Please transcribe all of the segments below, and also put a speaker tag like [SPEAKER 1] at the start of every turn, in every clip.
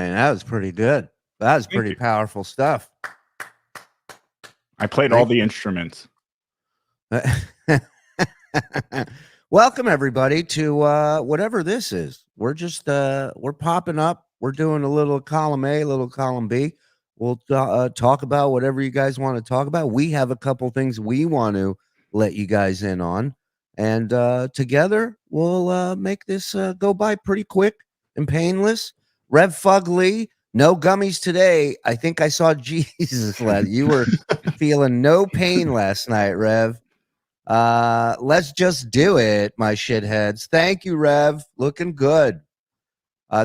[SPEAKER 1] mean, that was pretty good. That was pretty powerful stuff.
[SPEAKER 2] I played all the instruments.
[SPEAKER 1] Welcome everybody to whatever this is. We're just we're popping up. We're doing a little column A, a little column B. We'll talk about whatever you guys want to talk about. We have a couple things we want to let you guys in on, and together we'll make this go by pretty quick and painless. Rev Fugly, no gummies today. I think I saw Jesus last. You were feeling no pain last night, Rev. Let's just do it, my shitheads. Thank you, Rev. Looking good.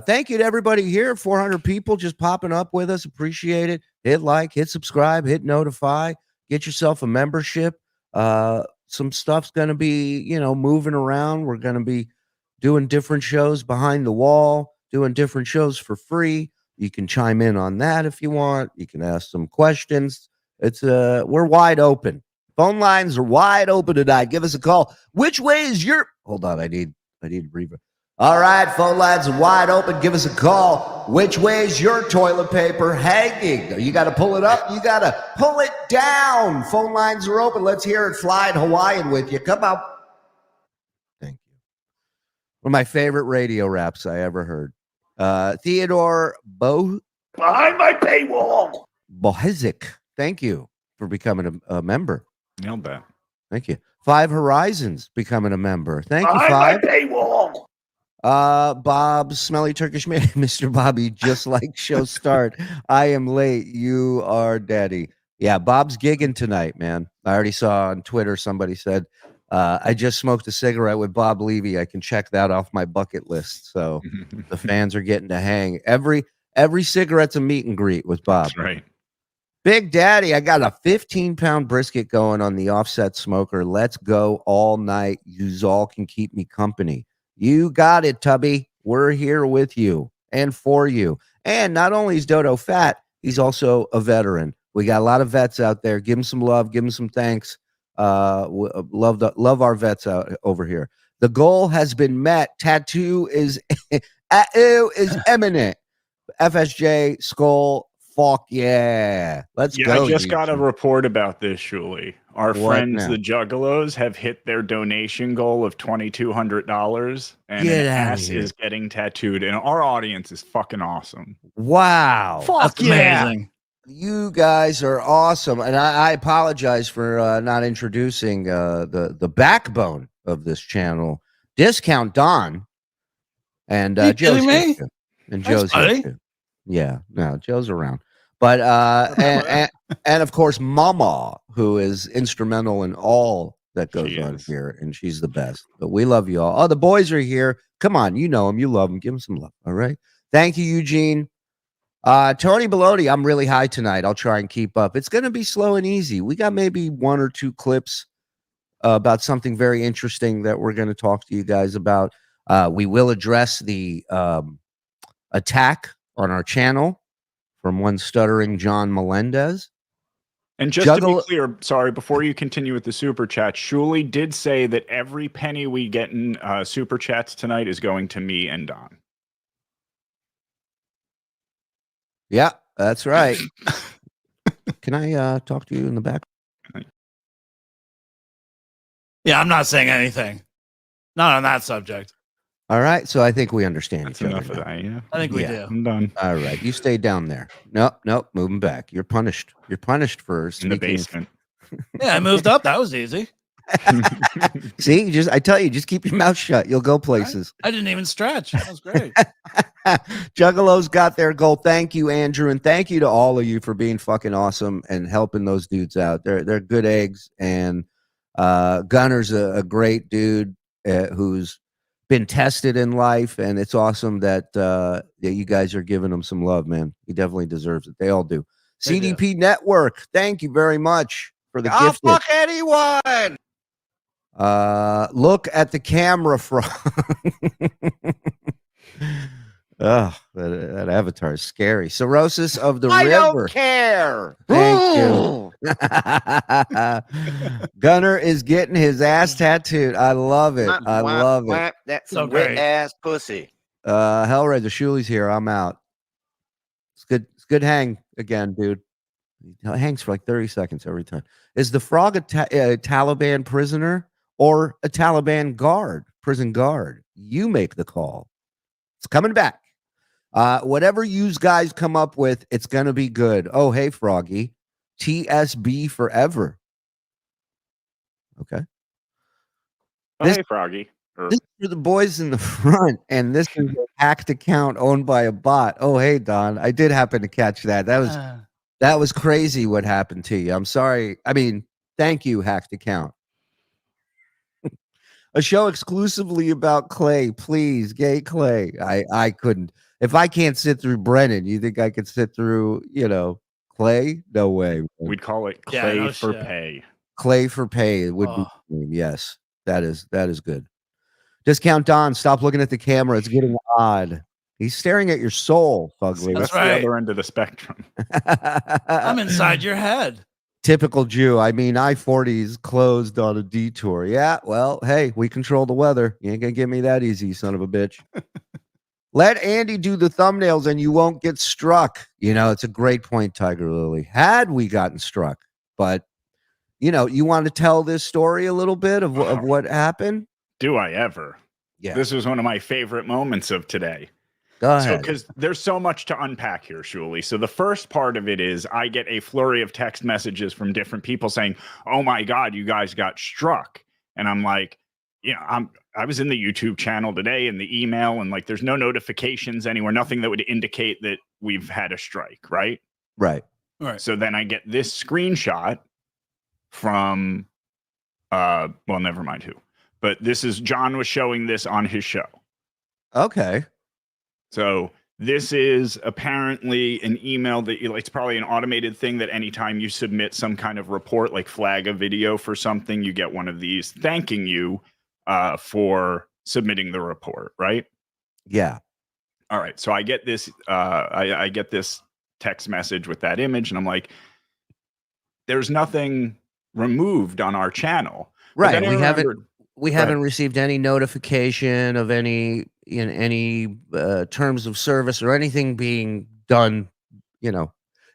[SPEAKER 1] Thank you to everybody here. 400 people just popping up with us. Appreciate it. Hit like, hit subscribe, hit notify. Get yourself a membership. Some stuff's going to be, moving around. We're going to be doing different shows behind the wall, doing different shows for free. You can chime in on that if you want. You can ask some questions. It's we're wide open. Phone lines are wide open tonight. Give us a call. Which way is your... Hold on, I need to breathe. All right, phone lines are wide open. Give us a call. Which way is your toilet paper hanging? You got to pull it up. You got to pull it down. Phone lines are open. Let's hear it flying Hawaiian with you. Come on. Thank you. One of my favorite radio raps I ever heard. Theodore Behind my paywall. Bohezic. Thank you for becoming a member.
[SPEAKER 2] Nailed that.
[SPEAKER 1] Thank you. Five Horizons becoming a member. Thank you, Five. Paywall. Bob, Smelly Turkish Man, Mr. Bobby, just like show start. I am late. You are daddy. Yeah, Bob's gigging tonight, man. I already saw on Twitter somebody said, I just smoked a cigarette with Bob Levy. I can check that off my bucket list. So the fans are getting to hang. Every cigarette's a meet and greet with Bob.
[SPEAKER 2] That's right.
[SPEAKER 1] Big Daddy, I got a 15-pound brisket going on the offset smoker. Let's go all night. You all can keep me company. You got it, Tubby. We're here with you and for you. And not only is Dodo fat, he's also a veteran. We got a lot of vets out there. Give him some love. Give him some thanks. Love our vets out over here. The goal has been met. Tattoo is imminent. FSJ, Skull. Fuck yeah. Let's go.
[SPEAKER 2] I just got a report about this, Shuli. Our friends, the Juggalos, have hit their donation goal of $2,200, and an ass is getting tattooed, and our audience is fucking awesome.
[SPEAKER 1] Wow.
[SPEAKER 3] That's amazing.
[SPEAKER 1] You guys are awesome. And I apologize for not introducing the backbone of this channel, Discount Don. And Joe's here too. And Joe's here too. Yeah, no, Joe's around. But and of course Mama, who is instrumental in all that goes on here, and she's the best. But we love you all. Oh, the boys are here. Come on, you know them, you love them. Give them some love. All right. Thank you, Eugene. Tony Bellotti, I'm really high tonight. I'll try and keep up. It's gonna be slow and easy. We got maybe one or two clips about something very interesting that we're gonna talk to you guys about. We will address the attack on our channel from one Stuttering John Melendez.
[SPEAKER 2] And just to be clear, sorry, before you continue with the super chat, Shuli did say that every penny we get in super chats tonight is going to me and Don.
[SPEAKER 1] Yeah, that's right. Can I talk to you in the back?
[SPEAKER 3] Yeah, I'm not saying anything. Not on that subject.
[SPEAKER 1] All right, so I think we understand.
[SPEAKER 2] That's enough of that, yeah.
[SPEAKER 3] I think we do.
[SPEAKER 2] I'm done.
[SPEAKER 1] All right, you stay down there. Nope, moving back. You're punished. You're punished for
[SPEAKER 2] in the basement.
[SPEAKER 3] Yeah, I moved up. That was easy.
[SPEAKER 1] See, I tell you, just keep your mouth shut. You'll go places.
[SPEAKER 3] I didn't even stretch. That was great.
[SPEAKER 1] Juggalos got their goal. Thank you, Andrew, and thank you to all of you for being fucking awesome and helping those dudes out. They're good eggs, and Gunner's a great dude who's been tested in life, and it's awesome that you guys are giving him some love, man. He definitely deserves it. They all do. CDP Network, thank you very much for the gift.
[SPEAKER 4] Fuck anyone.
[SPEAKER 1] Look at the camera from. Oh, that avatar is scary. Cirrhosis of the River.
[SPEAKER 4] I don't care.
[SPEAKER 1] Thank you. Gunner is getting his ass tattooed. I love it. I love it.
[SPEAKER 4] That's so wet ass pussy.
[SPEAKER 1] Hellraiser, Shuli's here. I'm out. It's good. It's good hang again, dude. It hangs for like 30 seconds every time. Is the frog a Taliban prisoner or a Taliban prison guard? You make the call. It's coming back. Whatever you guys come up with, it's going to be good. Oh, hey, Froggy. TSB forever. Okay.
[SPEAKER 2] Hey, Froggy.
[SPEAKER 1] This is for the boys in the front, and this is a hacked account owned by a bot. Oh, hey, Don. I did happen to catch that. That was crazy what happened to you. I'm sorry. I mean, thank you, hacked account. A show exclusively about Clay, please, gay Clay. I couldn't. If I can't sit through Brennan, you think I could sit through, Clay? No way.
[SPEAKER 2] We'd call it Clay for pay.
[SPEAKER 1] Clay for pay would be the name. Yes, that is good. Discount Don, stop looking at the camera. It's getting odd. He's staring at your soul, Fugly.
[SPEAKER 2] That's right. The other end of the spectrum.
[SPEAKER 3] I'm inside your head.
[SPEAKER 1] Typical Jew. I mean, I-40's closed on a detour. Yeah, well, hey, we control the weather. You ain't gonna get me that easy, son of a bitch. Let Andy do the thumbnails and you won't get struck. It's a great point, Tiger Lily. Had we gotten struck, but you want to tell this story a little bit of what happened?
[SPEAKER 2] Do I ever?
[SPEAKER 1] Yeah.
[SPEAKER 2] This was one of my favorite moments of today.
[SPEAKER 1] Go ahead.
[SPEAKER 2] So, because there's so much to unpack here, Shuli. So the first part of it is I get a flurry of text messages from different people saying, "Oh my God, you guys got struck," and I'm like, I was in the YouTube channel today and the email, and like, there's no notifications anywhere, nothing that would indicate that we've had a strike, right?
[SPEAKER 1] Right.
[SPEAKER 2] So then I get this screenshot from, well, never mind who, but this is John was showing this on his show.
[SPEAKER 1] Okay.
[SPEAKER 2] So this is apparently an email that it's probably an automated thing that anytime you submit some kind of report, like flag a video for something, you get one of these thanking you for submitting the report, right?
[SPEAKER 1] Yeah.
[SPEAKER 2] All right. So I get this, I get this text message with that image, and I'm like, there's nothing removed on our channel.
[SPEAKER 1] Right. We haven't received any notification of any terms of service or anything being done,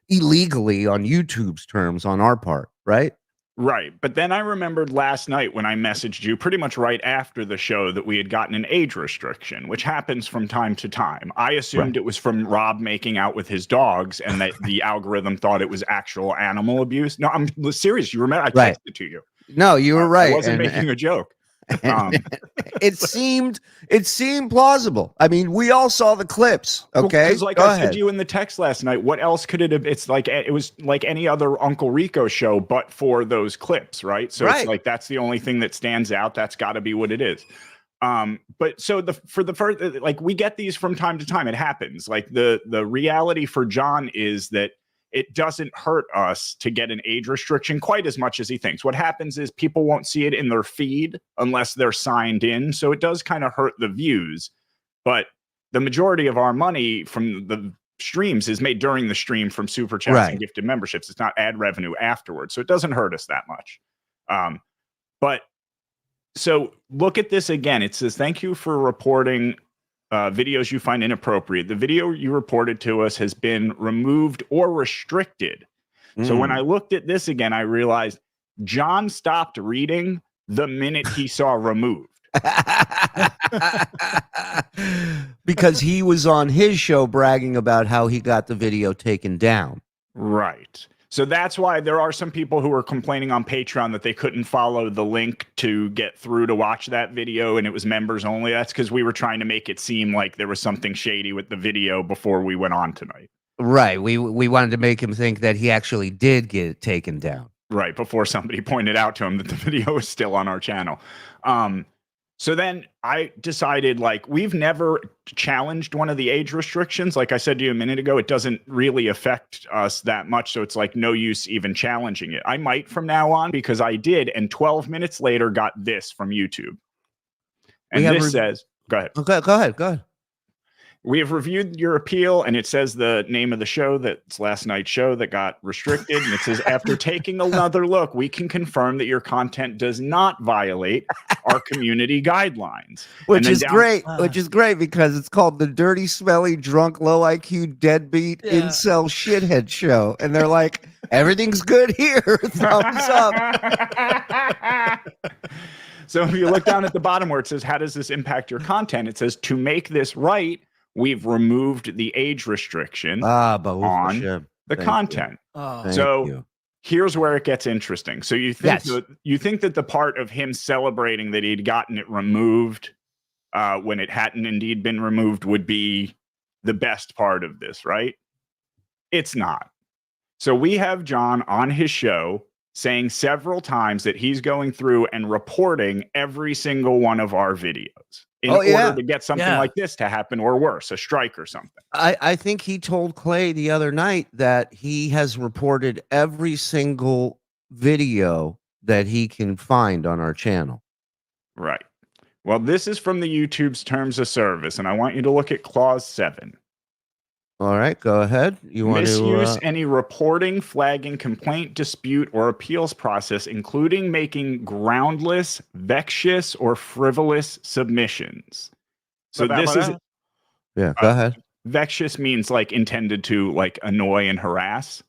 [SPEAKER 1] illegally on YouTube's terms on our part, right?
[SPEAKER 2] Right. But then I remembered last night when I messaged you pretty much right after the show that we had gotten an age restriction, which happens from time to time. I assumed it was from Rob making out with his dogs and that the algorithm thought it was actual animal abuse. No, I'm serious. You remember? I texted to you.
[SPEAKER 1] No, you were right.
[SPEAKER 2] I wasn't making a joke.
[SPEAKER 1] It seemed plausible. I mean, we all saw the clips. Okay,
[SPEAKER 2] because like I said to you in the text last night, what else could it have? It's like it was like any other Uncle Rico show, but for those clips, right? So it's like that's the only thing that stands out. That's got to be what it is. But so for the first, like we get these from time to time. It happens. Like the reality for John is that it doesn't hurt us to get an age restriction quite as much as he thinks. What happens is people won't see it in their feed unless they're signed in. So it does kind of hurt the views. But the majority of our money from the streams is made during the stream from super chats and gifted memberships. It's not ad revenue afterwards. So it doesn't hurt us that much. But so look at this again. It says, thank you for reporting videos you find inappropriate. The video you reported to us has been removed or restricted. So when I looked at this again, I realized John stopped reading the minute he saw removed.
[SPEAKER 1] Because he was on his show bragging about how he got the video taken down.
[SPEAKER 2] Right. So that's why there are some people who are complaining on Patreon that they couldn't follow the link to get through to watch that video and it was members only. That's because we were trying to make it seem like there was something shady with the video before we went on tonight.
[SPEAKER 1] Right. We wanted to make him think that he actually did get it taken down.
[SPEAKER 2] Right. Before somebody pointed out to him that the video is still on our channel. So then I decided, like, we've never challenged one of the age restrictions. Like I said to you a minute ago, it doesn't really affect us that much. So it's like no use even challenging it. I might from now on because I did. And 12 minutes later got this from YouTube. And this says, go ahead.
[SPEAKER 1] Okay, go ahead.
[SPEAKER 2] We have reviewed your appeal, and it says the name of the show, that's last night's show that got restricted. And it says, after taking another look, we can confirm that your content does not violate our community guidelines.
[SPEAKER 1] Which is great because it's called the Dirty, Smelly, Drunk, Low IQ, Deadbeat, Incel Shithead Show. And they're like, everything's good here. Thumbs up.
[SPEAKER 2] So if you look down at the bottom where it says, how does this impact your content? It says, to make this right, we've removed the age restriction on the content. So here's where it gets interesting. So you think that the part of him celebrating that he'd gotten it removed when it hadn't indeed been removed would be the best part of this, right? It's not. So we have John on his show saying several times that he's going through and reporting every single one of our videos in order to get something like this to happen, or worse, a strike or something.
[SPEAKER 1] I think he told Clay the other night that he has reported every single video that he can find on our channel.
[SPEAKER 2] Right. Well, this is from the YouTube's terms of service, and I want you to look at clause 7.
[SPEAKER 1] All right, go ahead. You want
[SPEAKER 2] misuse any reporting, flagging, complaint, dispute, or appeals process, including making groundless, vexatious, or frivolous submissions. So this is
[SPEAKER 1] go ahead.
[SPEAKER 2] Vexatious means like intended to like annoy and harass.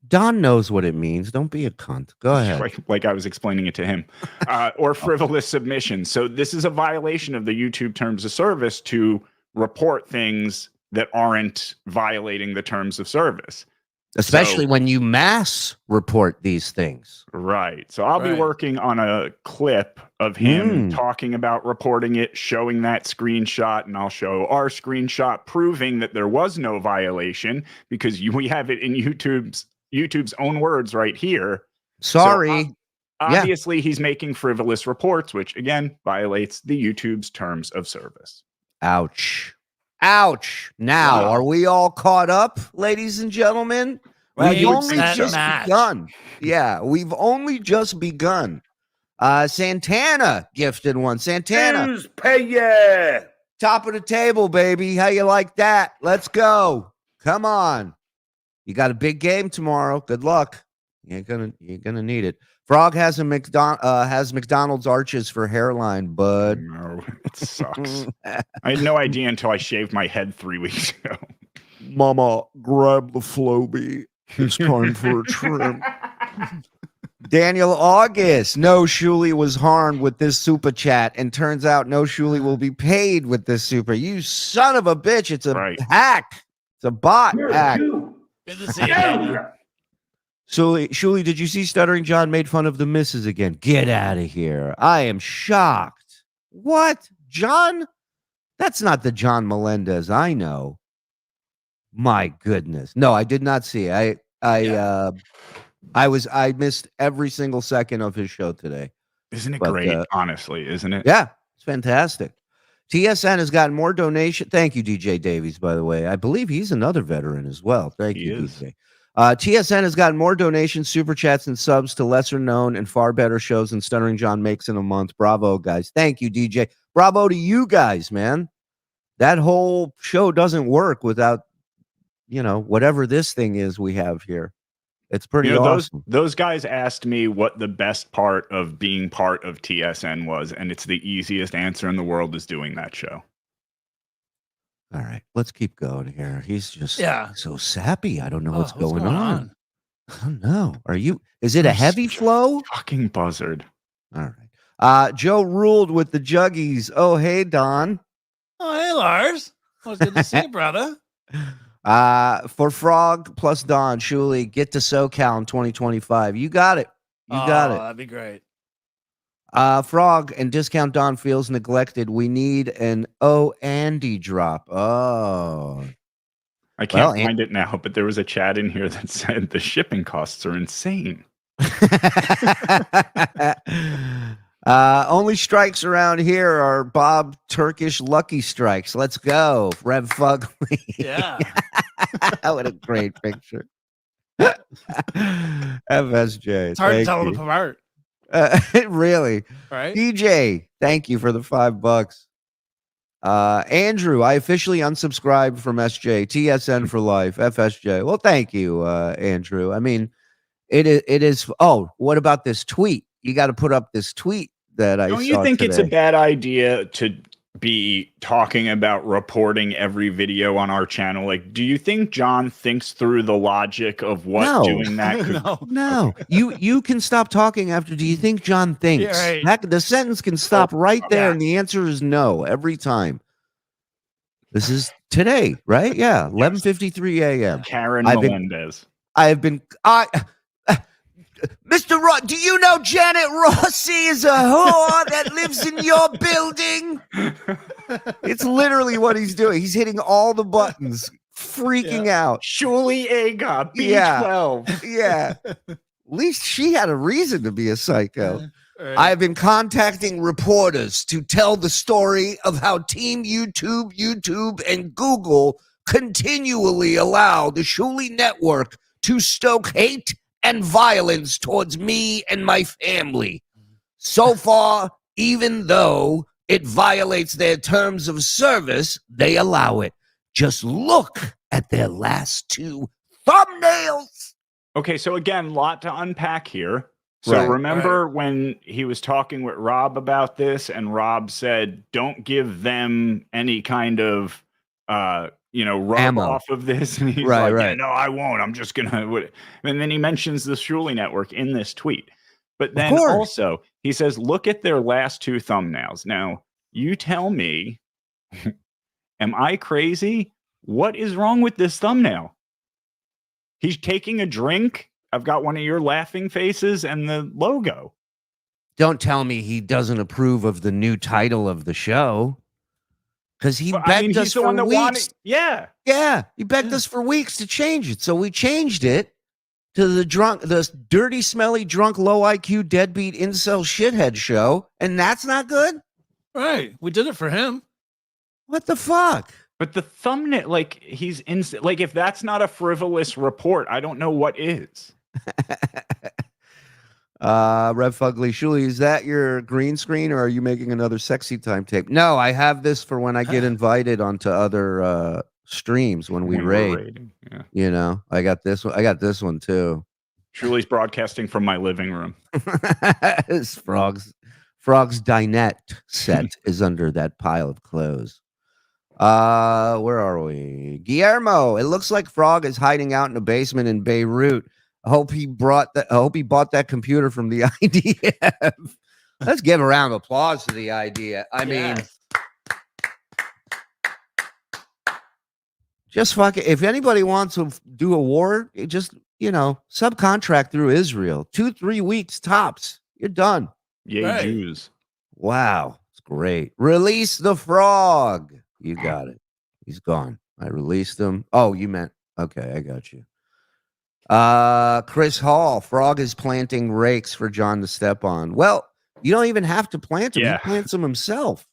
[SPEAKER 1] Don knows what it means. Don't be a cunt. Go ahead.
[SPEAKER 2] Like I was explaining it to him. Or frivolous submissions. So this is a violation of the YouTube terms of service to report things that aren't violating the terms of service.
[SPEAKER 1] Especially when you mass report these things.
[SPEAKER 2] Right. So I'll be working on a clip of him talking about reporting it, showing that screenshot, and I'll show our screenshot proving that there was no violation because we have it in YouTube's own words right here.
[SPEAKER 1] Sorry.
[SPEAKER 2] So, obviously, he's making frivolous reports, which again violates the YouTube's terms of service.
[SPEAKER 1] Ouch. Ouch. Now, are we all caught up, ladies and gentlemen? We've only just begun. Yeah, we've only just begun. Santana gifted one. Santana.
[SPEAKER 4] Pay
[SPEAKER 1] Top of the table, baby. How you like that? Let's go. Come on. You got a big game tomorrow. Good luck. You're gonna need it. Frog has McDonald's arches for hairline, bud.
[SPEAKER 2] No, it sucks. I had no idea until I shaved my head 3 weeks ago.
[SPEAKER 1] Mama, grab the Floby. It's time for a trim. Daniel August. No Shuli was harmed with this super chat, and turns out no Shuli will be paid with this super. You son of a bitch. It's a hack. It's a bot hack.
[SPEAKER 3] Good to see you, Daniel.
[SPEAKER 1] Shuli, did you see Stuttering John made fun of the missus again? Get out of here. I am shocked. What? John? That's not the John Melendez I know. My goodness. No, I did not see. I missed every single second of his show today.
[SPEAKER 2] Isn't it great? Honestly, isn't it?
[SPEAKER 1] Yeah, it's fantastic. TSN has gotten more donation. Thank you, DJ Davies, by the way. I believe he's another veteran as well. Thank you, DJ. TSN has gotten more donations, super chats, and subs to lesser known and far better shows than Stuttering John makes in a month. Bravo, guys. Thank you, DJ. Bravo to you guys, man. That whole show doesn't work without, whatever this thing is we have here. It's pretty awesome.
[SPEAKER 2] Those guys asked me what the best part of being part of TSN was, and it's the easiest answer in the world is doing that show.
[SPEAKER 1] All right, let's keep going here. He's just so sappy. I don't know what's going on. I don't know. Is it a heavy flow?
[SPEAKER 2] Fucking buzzard.
[SPEAKER 1] All right. Joe ruled with the juggies. Oh, hey, Don.
[SPEAKER 3] Oh, hey, Lars. Well, it's good to see you, brother.
[SPEAKER 1] For Frog plus Don, Shuli, get to SoCal in 2025. You got it. You got it.
[SPEAKER 3] That'd be great.
[SPEAKER 1] Frog and Discount Don feels neglected. We need an Andy drop. Oh,
[SPEAKER 2] I can't find it now, but there was a chat in here that said the shipping costs are insane.
[SPEAKER 1] Only strikes around here are Bob Turkish Lucky Strikes. Let's go, Rev Fugly.
[SPEAKER 3] Yeah,
[SPEAKER 1] what a great picture. FSJ.
[SPEAKER 3] It's hard to tell them apart.
[SPEAKER 1] Really,
[SPEAKER 3] right?
[SPEAKER 1] DJ, thank you for the $5. Andrew, I officially unsubscribed from SJ. TSN for life. FSJ. Well, thank you, Andrew. I mean, it is. Oh, what about this tweet? You got to put up this tweet that I saw.
[SPEAKER 2] Don't you think
[SPEAKER 1] today.
[SPEAKER 2] It's a bad idea to be talking about reporting every video on our channel? Like, do you think John thinks through the logic of what doing that could?
[SPEAKER 1] No. Okay. You can stop talking after. Do you think John thinks?
[SPEAKER 3] Yeah, right.
[SPEAKER 1] The sentence can stop right there, and the answer is no every time. This is today, right? Yeah, 11:53 a.m.
[SPEAKER 2] Karen Melendez.
[SPEAKER 1] I have been. Mr. Ross, do you know Janet Rossi is a whore that lives in your building? It's literally what he's doing. He's hitting all the buttons, freaking out.
[SPEAKER 2] Shuli Egar, B12.
[SPEAKER 1] Yeah. At least she had a reason to be a psycho. Right. I have been contacting reporters to tell the story of how Team YouTube, and Google continually allow the Shuli Network to stoke hate and violence towards me and my family. So far, even though it violates their terms of service, they allow it. Just look at their last two thumbnails.
[SPEAKER 2] Okay, so again, a lot to unpack here. So remember when he was talking with Rob about this, and Rob said, don't give them any kind of rub
[SPEAKER 1] ammo
[SPEAKER 2] off of this, and he's like, yeah, no, I won't. I'm just gonna. And then he mentions the Shuli Network in this tweet, but then also he says, look at their last two thumbnails. Now you tell me, am I crazy? What is wrong with this thumbnail? He's taking a drink. I've got one of your laughing faces and the logo.
[SPEAKER 1] Don't tell me he doesn't approve of the new title of the show. Because he begged us for weeks.
[SPEAKER 2] Yeah,
[SPEAKER 1] he begged us for weeks to change it. So we changed it to the dirty, smelly, drunk, low IQ, deadbeat, incel shithead show. And that's not good?
[SPEAKER 3] Right. We did it for him.
[SPEAKER 1] What the fuck?
[SPEAKER 2] But the thumbnail, like, if that's not a frivolous report, I don't know what is.
[SPEAKER 1] Rev Fugly, Shuli, is that your green screen, or are you making another sexy time tape? No, I have this for when I get invited onto other streams when we raid. Yeah. You know, I got this one. I got this one too.
[SPEAKER 2] Shuli's broadcasting from my living room.
[SPEAKER 1] His Frog's dinette set is under that pile of clothes. Where are we? Guillermo, it looks like Frog is hiding out in a basement in Beirut. I hope he bought that computer from the IDF. Let's give a round of applause to the IDF. I mean, just fuck it. If anybody wants to do a war, just, subcontract through Israel. 2-3 weeks tops. You're done.
[SPEAKER 2] Yeah, Jews.
[SPEAKER 1] Wow. It's great. Release the Frog. You got it. He's gone. I released him. Oh, you meant, okay, I got you. Chris Hall, Frog is planting rakes for John to step on. Well, you don't even have to plant them. He plants them himself.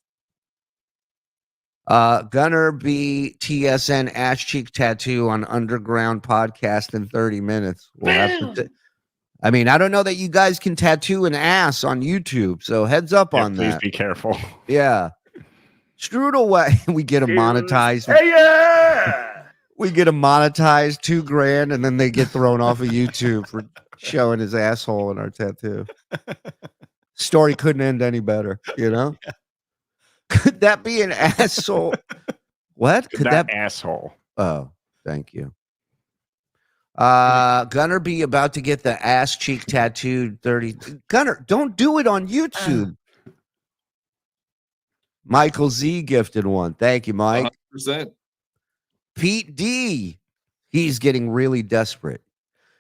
[SPEAKER 1] Gunner B. TSN ass cheek tattoo on underground podcast in 30 minutes. We'll have to I mean, I don't know that you guys can tattoo an ass on YouTube, so heads up on
[SPEAKER 2] please
[SPEAKER 1] that.
[SPEAKER 2] Please be careful.
[SPEAKER 1] Yeah. Strudel way. We get them monetized.
[SPEAKER 2] Hey, yeah!
[SPEAKER 1] We get him monetized $2,000, and then they get thrown off of YouTube for showing his asshole in our tattoo. Story couldn't end any better, Yeah. Could that be an asshole? What? Could that
[SPEAKER 2] asshole?
[SPEAKER 1] Oh, thank you. Gunner be about to get the ass cheek tattooed 30. Gunner, don't do it on YouTube. Michael Z gifted one. Thank you, Mike.
[SPEAKER 5] 100%.
[SPEAKER 1] Pete D, he's getting really desperate.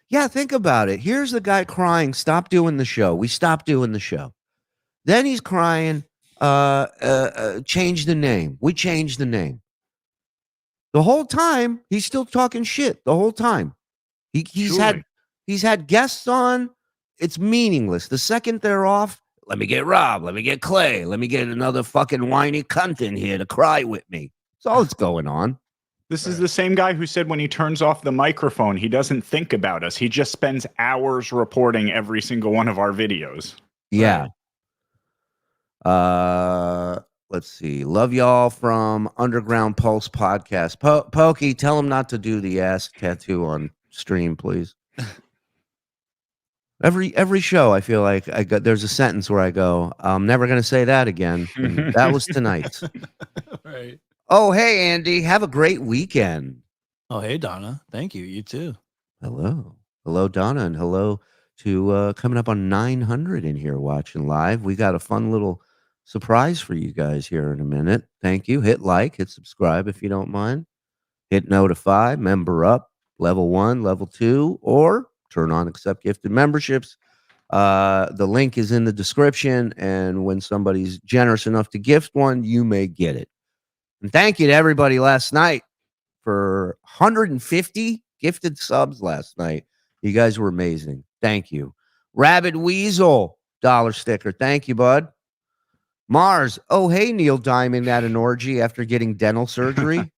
[SPEAKER 1] Yeah, think about it. Here's the guy crying, stop doing the show. We stopped doing the show. Then he's crying, change the name. We changed the name. The whole time, he's still talking shit. The whole time. He's had guests on. It's meaningless. The second they're off, let me get Rob, let me get Clay, let me get another fucking whiny cunt in here to cry with me. That's all that's going on.
[SPEAKER 2] This is the same guy who said when he turns off the microphone, he doesn't think about us. He just spends hours reporting every single one of our videos.
[SPEAKER 1] Yeah. let's see. Love y'all from Underground Pulse Podcast. Pokey, tell him not to do the ass tattoo on stream, please. Every show, I feel like there's a sentence where I go, I'm never going to say that again. And that was tonight's.
[SPEAKER 3] Right.
[SPEAKER 1] Oh, hey, Andy. Have a great weekend.
[SPEAKER 3] Oh, hey, Donna. Thank you. You too.
[SPEAKER 1] Hello. Hello, Donna. And hello to coming up on 900 in here watching live. We got a fun little surprise for you guys here in a minute. Thank you. Hit like, hit subscribe if you don't mind. Hit notify, member up, level 1, level 2, or turn on accept gifted memberships. The link is in the description, and when somebody's generous enough to gift one, you may get it. And thank you to everybody last night for 150 gifted subs last night. You guys were amazing. Thank you. Rabid Weasel, $1 sticker. Thank you, bud. Mars. Oh, hey, Neil Diamond at an orgy after getting dental surgery.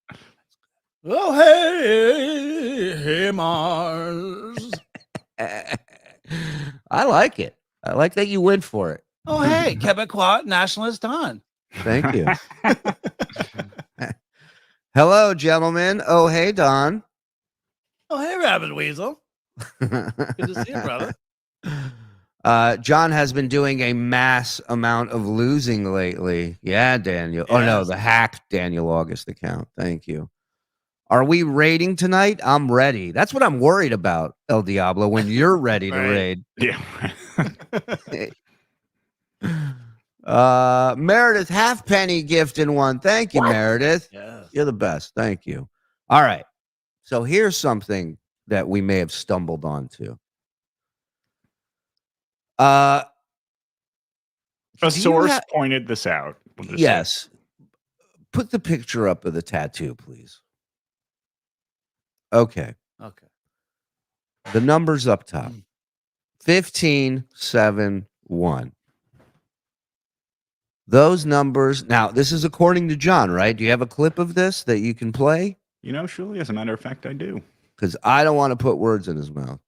[SPEAKER 3] Oh, hey, Mars.
[SPEAKER 1] I like it. I like that you went for it.
[SPEAKER 3] Oh, hey, Quebecois nationalist Don.
[SPEAKER 1] Thank you. Hello, gentlemen. Oh, hey, Don.
[SPEAKER 3] Oh, hey, Rabbit Weasel. Good to see you, brother.
[SPEAKER 1] John has been doing a mass amount of losing lately. Yeah, Daniel. Yes. Oh, no, the hacked Daniel August account. Thank you. Are we raiding tonight? I'm ready. That's what I'm worried about, El Diablo, when you're ready to raid.
[SPEAKER 2] Yeah.
[SPEAKER 1] Meredith, halfpenny gift in one. Thank you, Meredith.
[SPEAKER 3] Yes.
[SPEAKER 1] You're the best. Thank you. All right. So here's something that we may have stumbled onto.
[SPEAKER 2] A source pointed this out.
[SPEAKER 1] Yes. Put the picture up of the tattoo, please. Okay. The numbers up top. 1571. Those numbers. Now, this is according to John, right? Do you have a clip of this that you can play?
[SPEAKER 2] You know, Shuli, as a matter of fact, I do.
[SPEAKER 1] Because I don't want to put words in his mouth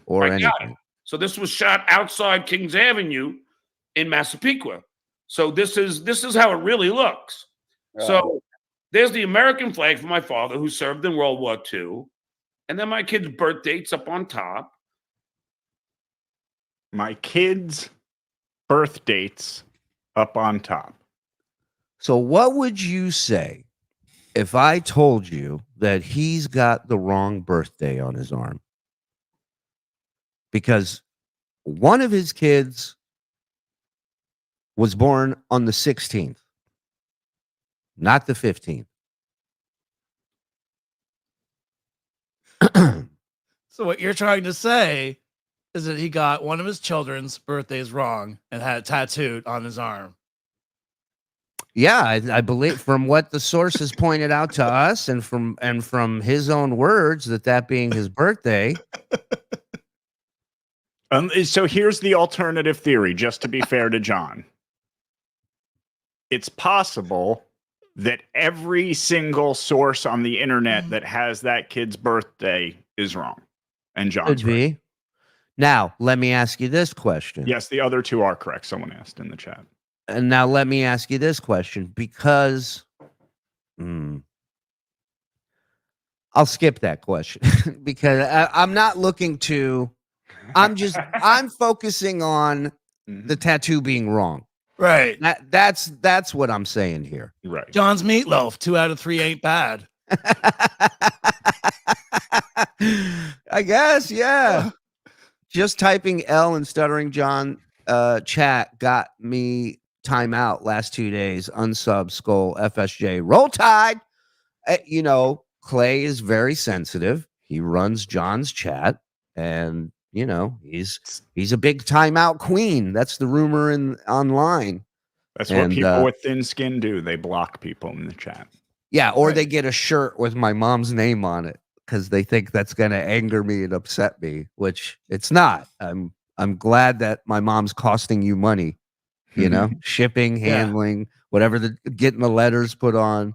[SPEAKER 1] or anything.
[SPEAKER 5] So this was shot outside Kings Avenue in Massapequa. So this is how it really looks. Oh. So there's the American flag for my father, who served in World War II. And then my kids' birth dates up on top.
[SPEAKER 2] My kids' birth dates up on top.
[SPEAKER 1] So what would you say if I told you that he's got the wrong birthday on his arm? Because one of his kids was born on the 16th, not the 15th.
[SPEAKER 3] So what you're trying to say is that he got one of his children's birthdays wrong and had it tattooed on his arm.
[SPEAKER 1] Yeah, I believe from what the sources pointed out to us and from his own words that being his birthday.
[SPEAKER 2] So here's the alternative theory, just to be fair to John. It's possible that every single source on the internet that has that kid's birthday is wrong. And John's
[SPEAKER 1] could be. Right. Now, let me ask you this question.
[SPEAKER 2] Yes, the other two are correct. Someone asked in the chat.
[SPEAKER 1] And now let me ask you this question, because I'll skip that question because I'm not looking to. I'm focusing on the tattoo being wrong.
[SPEAKER 3] Right.
[SPEAKER 1] That's what I'm saying here.
[SPEAKER 2] Right.
[SPEAKER 3] John's meatloaf. 2 out of 3 ain't bad.
[SPEAKER 1] I guess, yeah. Just typing L and Stuttering John chat got me timeout last 2 days. Unsub, Skull, FSJ, Roll Tide. Clay is very sensitive. He runs John's chat, and he's a big timeout queen. That's the rumor online.
[SPEAKER 2] That's what people with thin skin do. They block people in the chat.
[SPEAKER 1] Yeah, or they get a shirt with my mom's name on it because they think that's going to anger me and upset me, which it's not. I'm glad that my mom's costing you money, shipping, handling, whatever, getting the letters put on.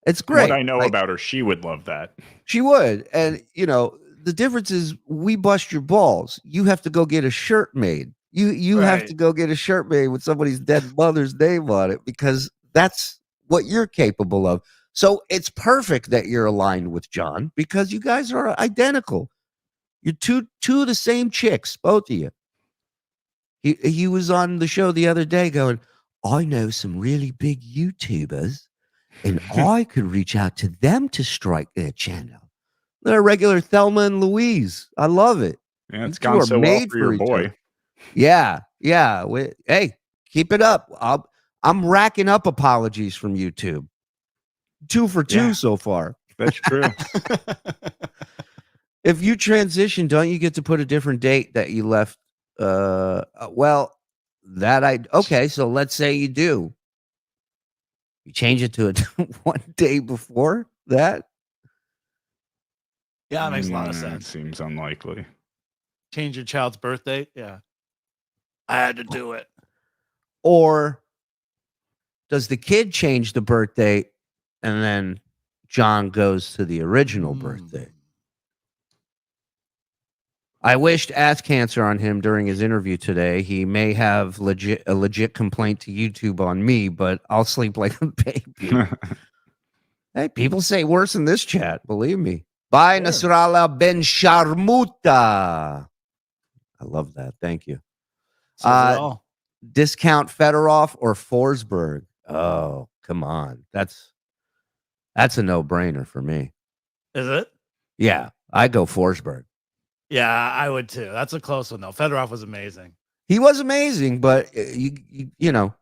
[SPEAKER 1] It's great.
[SPEAKER 2] What I know about her, she would love that.
[SPEAKER 1] She would. And, the difference is we bust your balls. You have to go get a shirt made. You have to go get a shirt made with somebody's dead mother's name on it because That's what you're capable of. So it's perfect that you're aligned with John because you guys are identical. You're two of the same chicks, both of you. He was on the show the other day going, I know some really big YouTubers and I could reach out to them to strike their channel. They're regular Thelma and Louise. I love it.
[SPEAKER 2] Yeah, it's gone so well for your boy.
[SPEAKER 1] Yeah. Hey, keep it up. I'm racking up apologies from YouTube. 2 for 2 so far.
[SPEAKER 2] That's true.
[SPEAKER 1] If you transition, don't you get to put a different date that you left? Okay, so let's say you do. You change it to one day before that?
[SPEAKER 3] Yeah, it makes a lot of sense.
[SPEAKER 2] Seems unlikely.
[SPEAKER 3] Change your child's birthday? Yeah. I had to do it.
[SPEAKER 1] Or does the kid change the birthday and then John goes to the original birthday? I wished ass cancer on him during his interview today. He may have a legit complaint to YouTube on me, but I'll sleep like a baby. Hey, people say worse in this chat, believe me. Bye, sure. Nasrallah Ben Sharmuta. I love that. Thank you. Discount Fedorov or Forsberg? Oh, come on. That's a no-brainer for me.
[SPEAKER 3] Is it?
[SPEAKER 1] Yeah, I go Forsberg.
[SPEAKER 3] Yeah, I would too. That's a close one though. Fedorov was amazing. He
[SPEAKER 1] was amazing, but you know,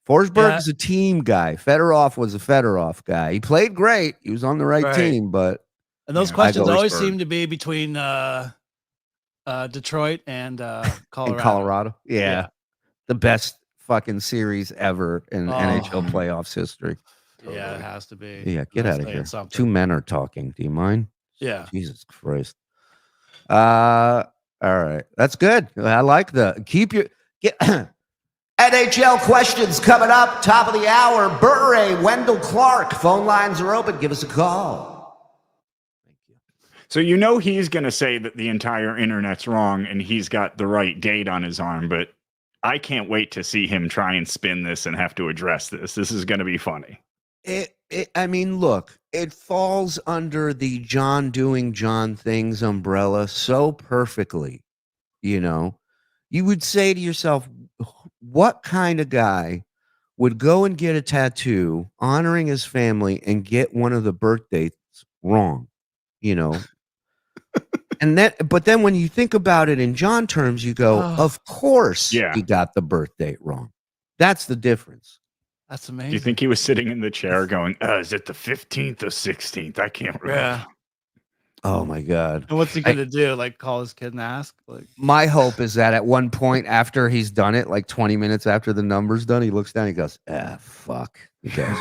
[SPEAKER 1] Forsberg is a team guy. Fedorov was a Fedorov guy. He played great. He was on the right team, but
[SPEAKER 3] those questions always seem to be between Detroit and Colorado.
[SPEAKER 1] Colorado. Yeah. The best fucking series ever in NHL playoffs history.
[SPEAKER 3] Yeah, it has to be.
[SPEAKER 1] Yeah, get out of here. Two men are talking. Do you mind?
[SPEAKER 3] Yeah.
[SPEAKER 1] Jesus Christ. All right. That's good. I like NHL questions coming up. Top of the hour. Burray, Wendell Clark. Phone lines are open. Give us a call.
[SPEAKER 2] Thank you. So you know he's going to say that the entire internet's wrong and he's got the right date on his arm, but I can't wait to see him try and spin this and have to address this. This is going to be funny.
[SPEAKER 1] I mean, look, it falls under the John doing John things umbrella so perfectly. You know, you would say to yourself, what kind of guy would go and get a tattoo honoring his family and get one of the birth dates wrong? You know, but then when you think about it in John terms, you go, of course he got the birth date wrong. That's the difference.
[SPEAKER 3] That's amazing.
[SPEAKER 2] Do you think he was sitting in the chair going, is it the 15th or 16th? I can't remember.
[SPEAKER 3] Yeah.
[SPEAKER 1] Oh my God.
[SPEAKER 3] And what's he going to do? Like call his kid and ask? Like,
[SPEAKER 1] my hope is that at one point after he's done it, like 20 minutes after the number's done, he looks down, he goes, fuck. He goes.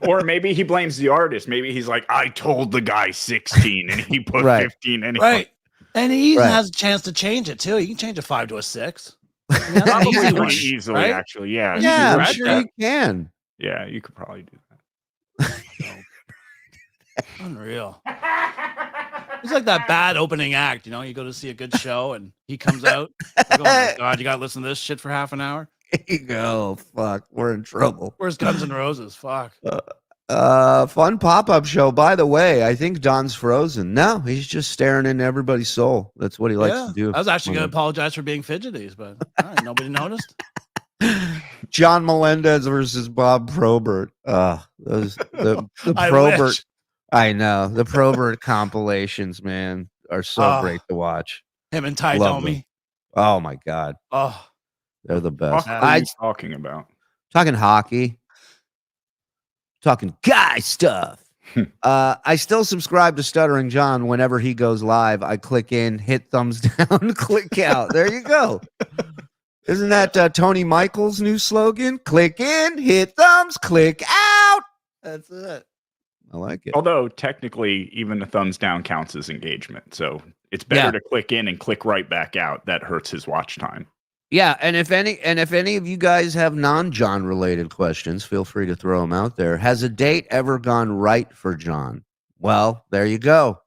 [SPEAKER 2] Or maybe he blames the artist. Maybe he's like, I told the guy 16 and he put 15 anyway.
[SPEAKER 3] Right. And he even has a chance to change it too. You can change a 5 to a 6.
[SPEAKER 2] Probably easily, right? Actually, yeah.
[SPEAKER 1] Yeah, I'm sure you can.
[SPEAKER 2] Yeah, you could probably do that.
[SPEAKER 3] Unreal. It's like that bad opening act, you know. You go to see a good show and he comes out. Like, oh my God, you got to listen to this shit for half an hour.
[SPEAKER 1] There you go. Fuck, we're in trouble.
[SPEAKER 3] Where's Guns N' Roses? Fuck.
[SPEAKER 1] Fun pop-up show. By the way, I think Don's frozen. No, he's just staring into everybody's soul. That's what he likes to do.
[SPEAKER 3] I was actually going to apologize for being fidgeties, but all right, nobody noticed.
[SPEAKER 1] John Melendez versus Bob Probert. The Probert. I know the Probert compilations, man, are so great to watch.
[SPEAKER 3] Him and Ty Domi.
[SPEAKER 1] Oh my God.
[SPEAKER 3] Oh,
[SPEAKER 1] they're the best.
[SPEAKER 2] What are you talking about?
[SPEAKER 1] Talking hockey. Talking guy stuff. I still subscribe to Stuttering John. Whenever he goes live, I click in, hit thumbs down, click out. There you go. Isn't that Tony Michael's new slogan? Click in, hit thumbs, click out. That's it. I like it.
[SPEAKER 2] Although technically, even a thumbs down counts as engagement. So it's better to click in and click right back out. That hurts his watch time.
[SPEAKER 1] Yeah, and if any of you guys have non-John related questions, feel free to throw them out there. Has a date ever gone right for John? Well, there you go.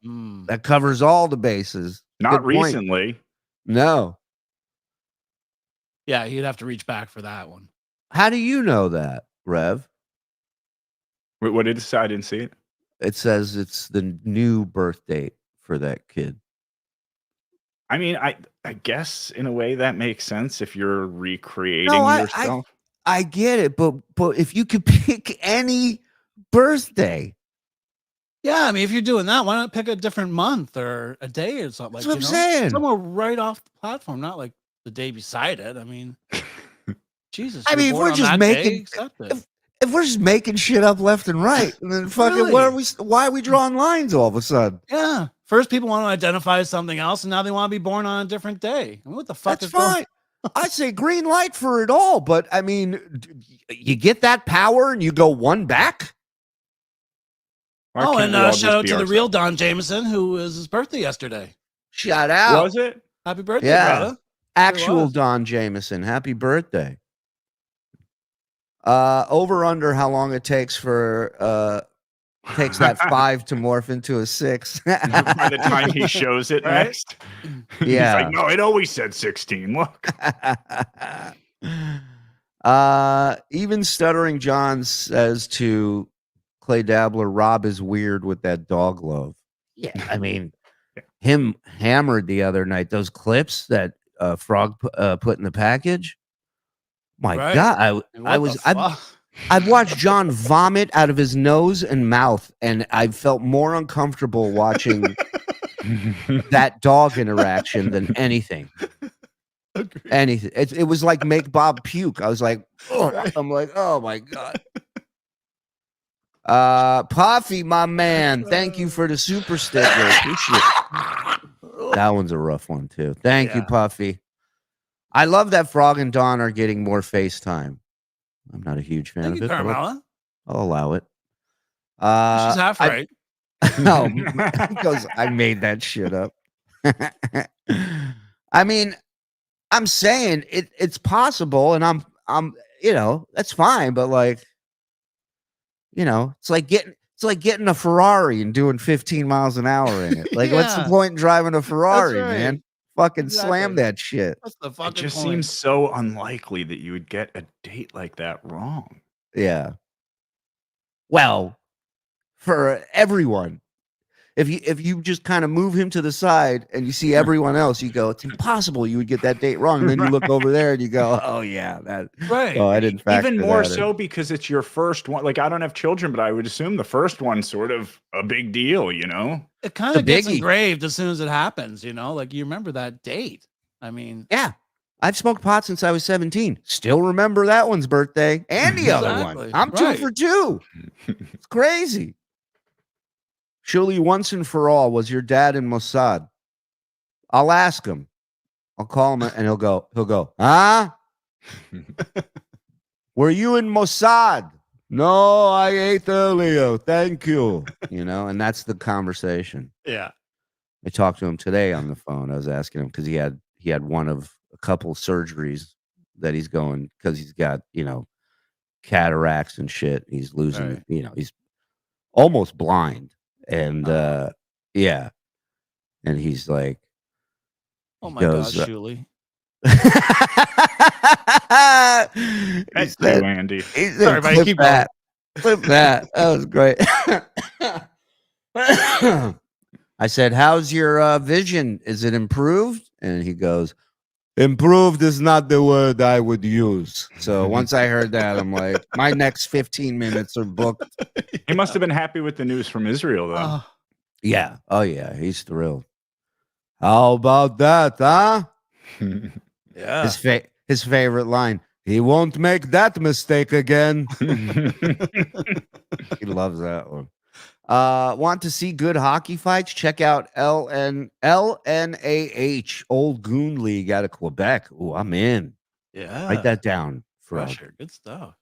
[SPEAKER 1] That covers all the bases.
[SPEAKER 2] Not recently.
[SPEAKER 1] No.
[SPEAKER 3] Yeah, you'd have to reach back for that one.
[SPEAKER 1] How do you know that, Rev?
[SPEAKER 2] Wait, what did it say? I didn't see it.
[SPEAKER 1] It says it's the new birth date for that kid.
[SPEAKER 2] I mean, I guess in a way that makes sense if you're recreating yourself.
[SPEAKER 1] I get it, but if you could pick any birthday.
[SPEAKER 3] Yeah, I mean, if you're doing that, why not pick a different month or a day or something?
[SPEAKER 1] That's what I'm saying.
[SPEAKER 3] Somewhere right off the platform, not like the day beside it. I mean, Jesus.
[SPEAKER 1] I mean, if we're just making if we're just making shit up left and right, and then fucking really? Why are we drawing lines all of a sudden?
[SPEAKER 3] Yeah. First, people want to identify as something else, and now they want to be born on a different day. I mean, what the fuck
[SPEAKER 1] That's fine. I say green light for it all, but I mean, you get that power and you go one back.
[SPEAKER 3] And shout out to the real Don Jameson, who was his birthday yesterday.
[SPEAKER 1] Shout out.
[SPEAKER 2] Was it?
[SPEAKER 3] Happy birthday, brother.
[SPEAKER 1] Actual Don Jameson. Happy birthday. Over under how long it takes for takes that 5 to morph into a 6.
[SPEAKER 2] By the time he shows it next.
[SPEAKER 1] Yeah.
[SPEAKER 2] He's like, no, it always said 16. Look.
[SPEAKER 1] Even Stuttering John says to Clay Dabbler, Rob is weird with that dog love. Yeah, I mean, him hammered the other night. Those clips that Frog put in the package. My God, I've watched John vomit out of his nose and mouth, and I felt more uncomfortable watching that dog interaction than anything. Anything. It was like make Bob puke. I was like, I'm like, oh my God. Puffy, my man, thank you for the super sticker. That one's a rough one too. Thank you, Puffy. I love that Frog and Don are getting more FaceTime. I'm not a huge fan of it. I'll allow it.
[SPEAKER 3] She's half right.
[SPEAKER 1] No, because I made that shit up. I mean, I'm saying it's possible, and I'm that's fine, but like, it's like getting a Ferrari and doing 15 miles an hour in it. Like, what's the point in driving a Ferrari, man? Fucking slam that shit.
[SPEAKER 3] What's the fucking
[SPEAKER 2] It just
[SPEAKER 3] point?
[SPEAKER 2] seems so unlikely that you would get a date like that wrong.
[SPEAKER 1] Yeah. Well, for everyone, if you just kind of move him to the side and you see everyone else, you go, it's impossible you would get that date wrong. And then you look over there and you go, oh yeah, that
[SPEAKER 3] right.
[SPEAKER 1] Oh, I didn't factor
[SPEAKER 2] even more
[SPEAKER 1] that
[SPEAKER 2] so
[SPEAKER 1] in.
[SPEAKER 2] Because it's your first one. Like, I don't have children, but I would assume the first one's sort of a big deal,
[SPEAKER 3] It kind of gets engraved as soon as it happens, like you remember that date. I mean,
[SPEAKER 1] yeah. I've smoked pot since I was 17. Still remember that one's birthday and the other one. I'm 2 for 2. It's crazy. Shuli, once and for all, was your dad in Mossad? I'll ask him. I'll call him and he'll go, huh? Were you in Mossad? No, I ate earlier. Thank you. And that's the conversation.
[SPEAKER 3] Yeah.
[SPEAKER 1] I talked to him today on the phone. I was asking him because he had one of a couple surgeries that he's going because he's got, cataracts and shit. He's losing, he's almost blind. And and he's like,
[SPEAKER 3] oh my God, Shuli.
[SPEAKER 2] That's you, Andy.
[SPEAKER 1] Sorry, buddy, keep that. Clip that. That was great. I said, how's your vision? Is it improved? And he goes, improved is not the word I would use. So once I heard that, I'm like, my next 15 minutes are booked.
[SPEAKER 2] He must have been happy with the news from Israel, though.
[SPEAKER 1] Yeah. Oh, yeah. He's thrilled. How about that, huh?
[SPEAKER 3] Yeah.
[SPEAKER 1] His favorite line. He won't make that mistake again. He loves that one. Want to see good hockey fights? Check out LNAH, Old Goon League out of Quebec. Oh, I'm in.
[SPEAKER 3] Yeah.
[SPEAKER 1] Write that down.
[SPEAKER 3] Pressure. Good stuff.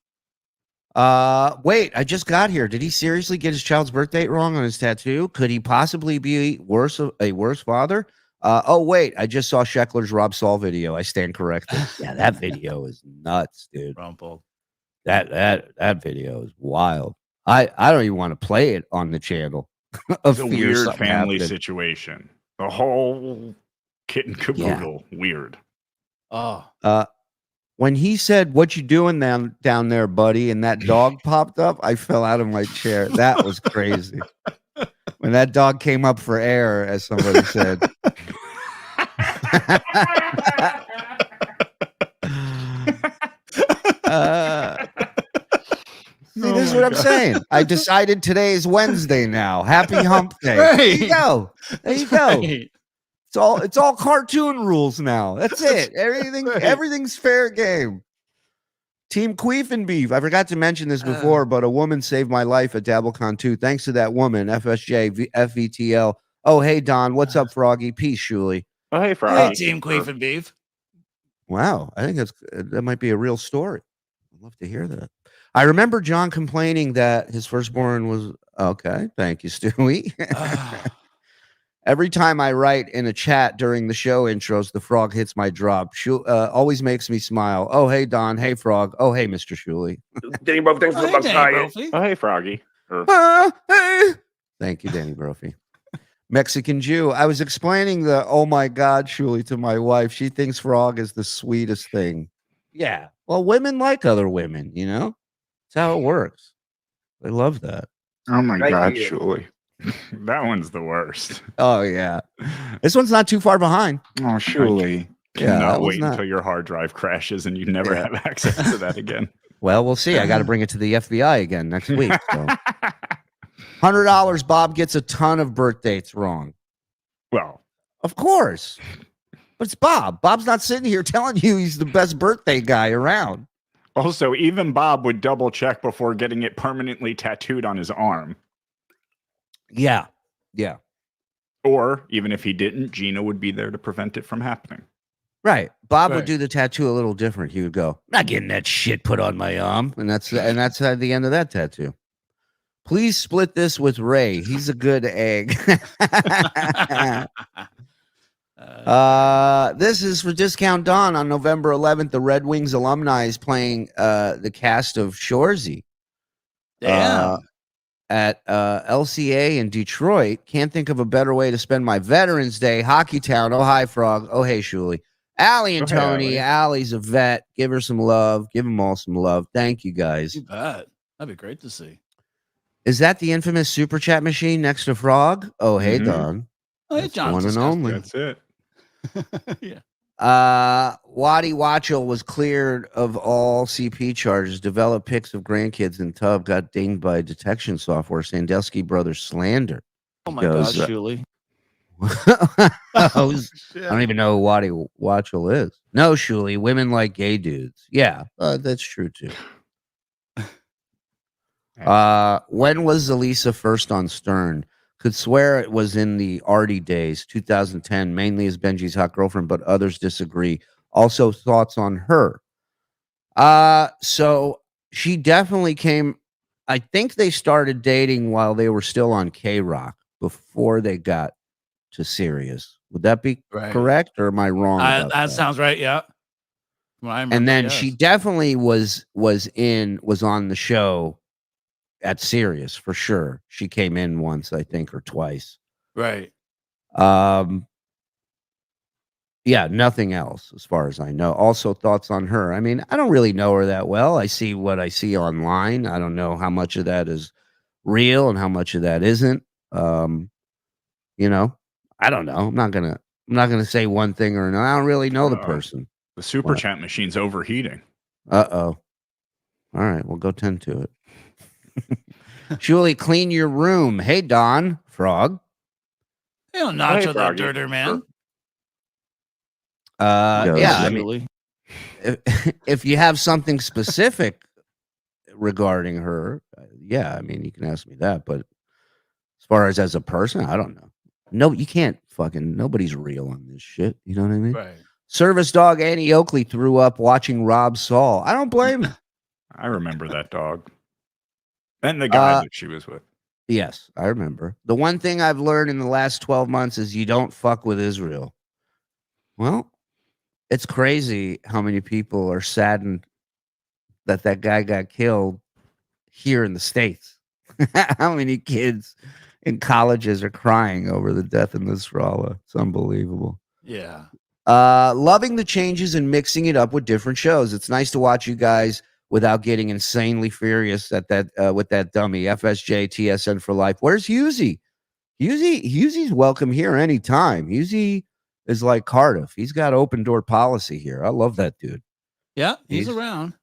[SPEAKER 1] Wait, I just got here. Did he seriously get his child's birth date wrong on his tattoo? Could he possibly be a worse father? Oh, wait, I just saw Sheckler's Rob Saul video. I stand corrected. Yeah, that video is nuts, dude.
[SPEAKER 3] Rumpled.
[SPEAKER 1] That video is wild. I don't even want to play it on the channel.
[SPEAKER 2] It's a weird family situation. The whole kit and caboodle. Weird.
[SPEAKER 3] Oh.
[SPEAKER 1] When he said, "What you doing down there, buddy?" and that dog popped up, I fell out of my chair. That was crazy. When that dog came up for air, as somebody said. See, this is what I'm saying. I decided today is Wednesday now. Happy Hump Day.
[SPEAKER 3] Right.
[SPEAKER 1] There you go. There you go.
[SPEAKER 3] Right.
[SPEAKER 1] It's all cartoon rules now. That's it. Everything's fair game. Team Queef and Beef. I forgot to mention this before, but a woman saved my life at DabbleCon 2. Thanks to that woman, FSJ, FETL. Oh, hey, Don. What's up, Froggy? Peace, Shuli.
[SPEAKER 2] Oh, hey, Froggy.
[SPEAKER 3] Hey, Team Queef and Beef.
[SPEAKER 1] Wow. I think that might be a real story. I'd love to hear that. I remember John complaining that his firstborn was okay. Thank you, Stewie. Every time I write in a chat during the show intros, the frog hits my drop. Always makes me smile. Oh, hey, Don. Hey, Frog. Oh, hey, Mr. Shuli.
[SPEAKER 5] Danny Brophy, thanks for the bucks.
[SPEAKER 2] Oh, hey, Froggy.
[SPEAKER 1] Hey. Thank you, Danny Brophy. Mexican Jew. I was explaining the oh my God, Shuli, to my wife. She thinks Frog is the sweetest thing. Yeah. Well, women like other women, you know? That's how it works. They love that.
[SPEAKER 2] Oh my God, Shuli. That one's the worst.
[SPEAKER 1] Oh, yeah. This one's not too far behind.
[SPEAKER 2] Oh, Shuli.
[SPEAKER 1] Yeah,
[SPEAKER 2] Cannot wait until your hard drive crashes and you never have access to that again.
[SPEAKER 1] Well, we'll see. I got to bring it to the FBI again next week. So. $100, Bob gets a ton of birth dates wrong.
[SPEAKER 2] Well,
[SPEAKER 1] of course. But it's Bob. Bob's not sitting here telling you he's the best birthday guy around.
[SPEAKER 2] Also, even Bob would double check before getting it permanently tattooed on his arm.
[SPEAKER 1] Yeah. Yeah.
[SPEAKER 2] Or even if he didn't, Gina would be there to prevent it from happening.
[SPEAKER 1] Right. Bob would do the tattoo a little different. He would go, not getting that shit put on my arm. And that's at the end of that tattoo. Please split this with Ray. He's a good egg. This is for Discount Dawn on November 11th. The Red Wings alumni is playing the cast of Shorzy.
[SPEAKER 3] Damn.
[SPEAKER 1] At LCA in Detroit. Can't think of a better way to spend my Veterans Day. Hockey Town. Oh, hi, Frog. Oh, hey, Shuli. Allie and Tony. Allie's a vet. Give her some love. Give them all some love. Thank you, guys.
[SPEAKER 3] You bet. That'd be great to see.
[SPEAKER 1] Is that the infamous super chat machine next to Frog? Oh, hey, Don.
[SPEAKER 3] Oh, hey, John.
[SPEAKER 1] One and only.
[SPEAKER 2] That's it.
[SPEAKER 3] Yeah.
[SPEAKER 1] Waddy Watchell was cleared of all CP charges. Developed pics of grandkids in tub. Got dinged by detection software. Sandusky brothers slander.
[SPEAKER 3] Oh my God, Shuli.
[SPEAKER 1] I don't even know who Waddy Watchell is. No, Shuli. Women like gay dudes. Yeah, that's true too. When was Elisa first on Stern? Could swear it was in the Artie days, 2010, mainly as Benji's hot girlfriend, but others disagree. Also, thoughts on her. So she definitely came. I think they started dating while they were still on K-Rock before they got to Sirius. Would that be correct, or am I wrong?
[SPEAKER 3] That sounds right. Yeah.
[SPEAKER 1] And then she definitely was on the show at Sirius for sure. She came in once, I think, or twice.
[SPEAKER 3] Right.
[SPEAKER 1] Yeah, nothing else as far as I know. Also, thoughts on her. I mean, I don't really know her that well. I see what I see online. I don't know how much of that is real and how much of that isn't. You know, I don't know. I'm not gonna say one thing or another. I don't really know the person.
[SPEAKER 2] The super chat machine's overheating.
[SPEAKER 1] All right, we'll go tend to it. Shuli, clean your room. Hey, Don. Frog.
[SPEAKER 3] Hey, Nacho, that dirter man.
[SPEAKER 1] Yeah, I mean, if you have something specific regarding her, yeah, I mean, you can ask me that. But as far as a person, I don't know. No, you can't nobody's real on this shit. You know what I mean?
[SPEAKER 3] Right.
[SPEAKER 1] Service dog Annie Oakley threw up watching Rob Saul. I don't blame him.
[SPEAKER 2] I remember that dog. And the guy that she was with.
[SPEAKER 1] Yes, I remember. The one thing I've learned in the last 12 months is you don't fuck with Israel. Well, it's crazy how many people are saddened that guy got killed here in the States. How many kids in colleges are crying over the death of Nasrallah. It's unbelievable.
[SPEAKER 3] Yeah.
[SPEAKER 1] Loving the changes and mixing it up with different shows. It's nice to watch you guys without getting insanely furious at that with that dummy. FSJ TSN for life. Where's Husey? Husey's welcome here anytime. Husey is like Cardiff. He's got open door policy here. I love that dude.
[SPEAKER 3] Yeah, he's around.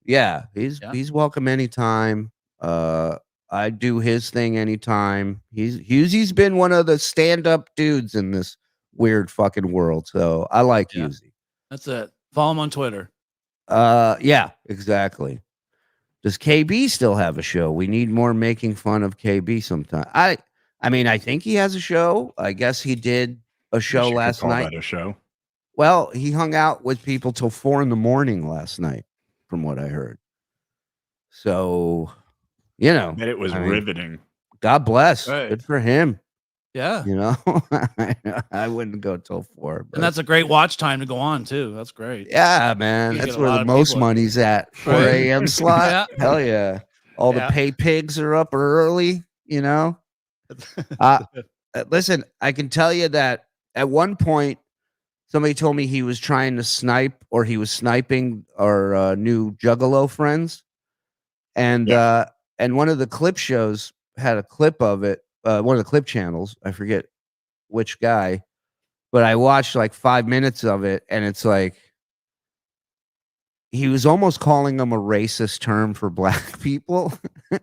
[SPEAKER 1] Yeah, he's welcome anytime. I do his thing anytime. Husey's been one of the stand-up dudes in this weird fucking world. So I like Husey.
[SPEAKER 3] That's it. Follow him on Twitter.
[SPEAKER 1] Yeah, exactly. Does KB still have a show? We need more making fun of KB sometime. I mean, I think he has a show. I guess he did a show last night.
[SPEAKER 2] That a show.
[SPEAKER 1] Well, he hung out with people till 4 a.m. last night, from what I heard. So, you know,
[SPEAKER 2] and it was riveting.
[SPEAKER 1] God bless.
[SPEAKER 3] Right.
[SPEAKER 1] Good for him.
[SPEAKER 3] Yeah.
[SPEAKER 1] You know, I wouldn't go till 4. But.
[SPEAKER 3] And that's a great watch time to go on, too. That's great.
[SPEAKER 1] Yeah, man. That's where the most money's at. 4 a.m. slot. Yeah. Hell yeah. All the pay pigs are up early, you know. Listen, I can tell you that at one point, somebody told me he was trying to snipe, or he was sniping our new Juggalo friends. And one of the clip shows had a clip of it. One of the clip channels, I forget which guy, but I watched like 5 minutes of it, and it's like he was almost calling them a racist term for black people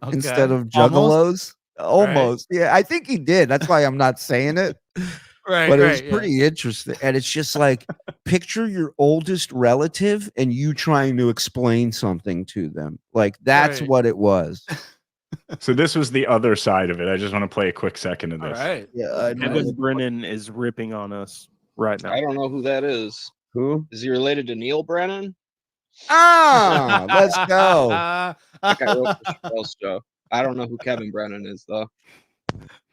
[SPEAKER 1] instead of juggalos. Almost. Right. Yeah, I think he did. That's why I'm not saying it.
[SPEAKER 3] Right.
[SPEAKER 1] But it was pretty interesting. And it's just like, picture your oldest relative and you trying to explain something to them. Like, that's what it was.
[SPEAKER 2] So this was the other side of it. I just want to play a quick second of this.
[SPEAKER 3] All right.
[SPEAKER 6] Yeah, Brennan is ripping on us right now.
[SPEAKER 7] I don't know who that is.
[SPEAKER 6] Who?
[SPEAKER 7] Is he related to Neil Brennan?
[SPEAKER 1] Ah, let's go.
[SPEAKER 7] That guy wrote the Chappelle's show. I don't know who Kevin Brennan is, though.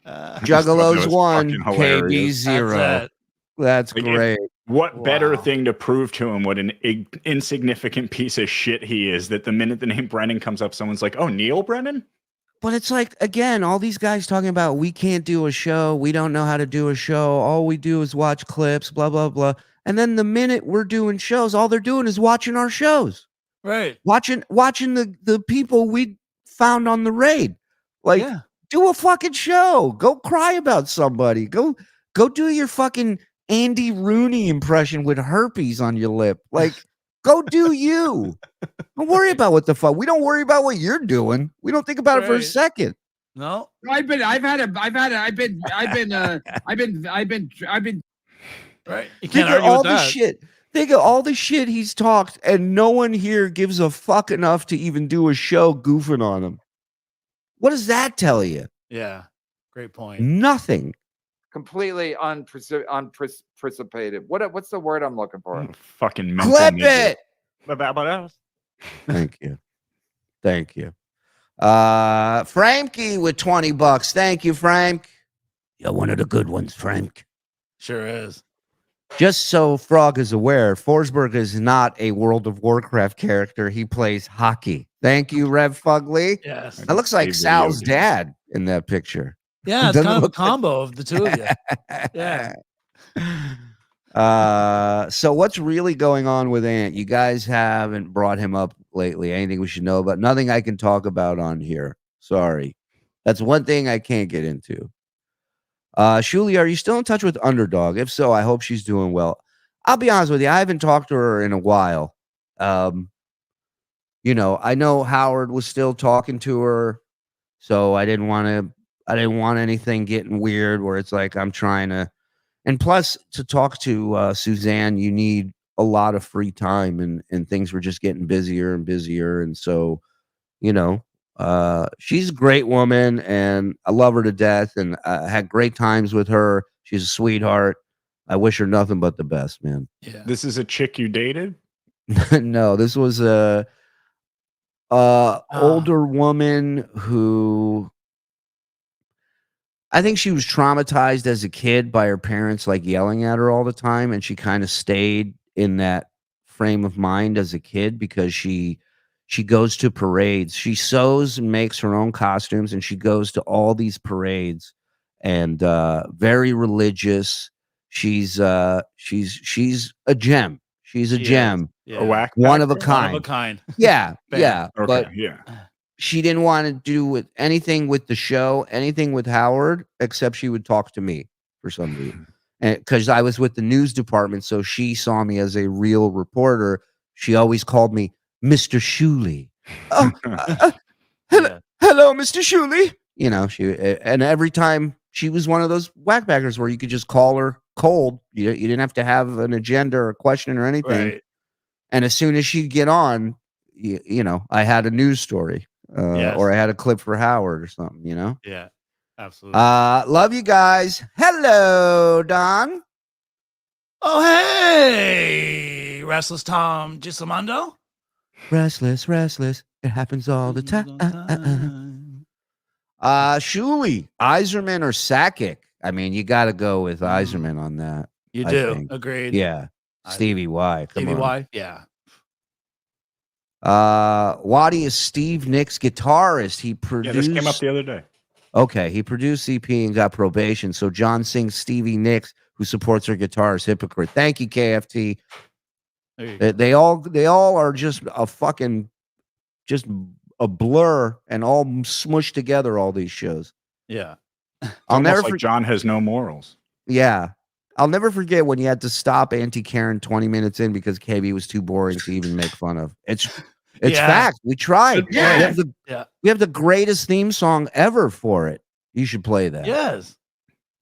[SPEAKER 1] Juggalos 1, KB 0. That's like, great.
[SPEAKER 2] What better thing to prove to him what an insignificant piece of shit he is, that the minute the name Brennan comes up, someone's like, oh, Neil Brennan?
[SPEAKER 1] But it's like, again, all these guys talking about we can't do a show. We don't know how to do a show. All we do is watch clips, blah, blah, blah. And then the minute we're doing shows, all they're doing is watching our shows.
[SPEAKER 3] Right.
[SPEAKER 1] Watching the people we found on the raid. Like, do a fucking show. Go cry about somebody. Go do your fucking Andy Rooney impression with herpes on your lip. Like, go do you. Don't worry about what the fuck. We don't worry about what you're doing. We don't think about it for a second.
[SPEAKER 3] No.
[SPEAKER 8] I've been
[SPEAKER 3] right. You
[SPEAKER 1] can't argue with that. Think of all the shit he's talked, and no one here gives a fuck enough to even do a show goofing on him. What does that tell you?
[SPEAKER 3] Yeah. Great point.
[SPEAKER 1] Nothing.
[SPEAKER 9] Completely unprecipited. What's the word I'm looking for?
[SPEAKER 2] Fucking
[SPEAKER 1] clip it. Thank you. Frankie with $20. Thank you, Frank. You're one of the good ones, Frank.
[SPEAKER 3] Sure is.
[SPEAKER 1] Just so Frog is aware, Forsberg is not a World of Warcraft character. He plays hockey. Thank you, Rev Fugly.
[SPEAKER 3] Yes.
[SPEAKER 1] That looks like Sal's dad in that picture.
[SPEAKER 3] Yeah, it's kind of a combo of the two of you.
[SPEAKER 1] Yeah. So what's really going on with Ant? You guys haven't brought him up lately. Anything we should know about? Nothing I can talk about on here. Sorry. That's one thing I can't get into. Shuli, are you still in touch with Underdog? If so, I hope she's doing well. I'll be honest with you, I haven't talked to her in a while. You know, I know Howard was still talking to her, so I didn't want anything getting weird where it's like I'm trying to. And plus, to talk to Suzanne, you need a lot of free time, and things were just getting busier and busier. And so, you know, she's a great woman, and I love her to death, and I had great times with her. She's a sweetheart. I wish her nothing but the best, man.
[SPEAKER 2] Yeah. This is a chick you dated?
[SPEAKER 1] No, this was a older woman who I think she was traumatized as a kid by her parents, like yelling at her all the time. And she kind of stayed in that frame of mind as a kid because she goes to parades. She sews and makes her own costumes, and she goes to all these parades, and very religious. she's a gem. She's a
[SPEAKER 3] She
[SPEAKER 1] gem.
[SPEAKER 3] is.
[SPEAKER 2] A Wack
[SPEAKER 1] One of a
[SPEAKER 2] factor?
[SPEAKER 1] kind.
[SPEAKER 3] One of a kind.
[SPEAKER 1] Yeah,
[SPEAKER 3] Bam.
[SPEAKER 1] yeah.
[SPEAKER 2] Okay,
[SPEAKER 1] But
[SPEAKER 2] yeah.
[SPEAKER 1] she didn't want to do with anything with the show, anything with Howard, except she would talk to me for some reason. And because I was with the news department, so she saw me as a real reporter. She always called me Mr. Shuli. Oh, hello, Mr. Shuli. You know, and every time she was one of those whackbaggers where you could just call her cold. You didn't have to have an agenda or a question or anything.
[SPEAKER 3] Right.
[SPEAKER 1] And as soon as she'd get on, you know, I had a news story or I had a clip for Howard or something, you know?
[SPEAKER 3] Yeah, absolutely.
[SPEAKER 1] Love you guys. Hello, Don.
[SPEAKER 3] Oh, hey, Restless Tom Gisamando.
[SPEAKER 1] Restless. It happens all the time. Shuli, Iserman or Sakic? I mean, you got to go with Iserman on that.
[SPEAKER 3] You
[SPEAKER 1] I
[SPEAKER 3] do.
[SPEAKER 1] think.
[SPEAKER 3] Agreed.
[SPEAKER 1] Yeah. Stevie Y. Come
[SPEAKER 3] Stevie
[SPEAKER 1] on.
[SPEAKER 3] Y. Yeah.
[SPEAKER 1] Waddy is Steve Nicks' guitarist. He produced.
[SPEAKER 2] Yeah, this came up the other day.
[SPEAKER 1] Okay, he produced EP and got probation. So John sings Stevie Nicks, who supports her guitarist, hypocrite. Thank you, KFT. They all are just a fucking, just a blur and all smushed together. All these shows.
[SPEAKER 3] Yeah.
[SPEAKER 1] I'll never
[SPEAKER 2] like John has no morals.
[SPEAKER 1] Yeah. I'll never forget when you had to stop Auntie Karen 20 minutes in because KB was too boring to even make fun of. It's fact. We tried.
[SPEAKER 5] Yeah.
[SPEAKER 1] We have the greatest theme song ever for it. You should play that.
[SPEAKER 3] Yes.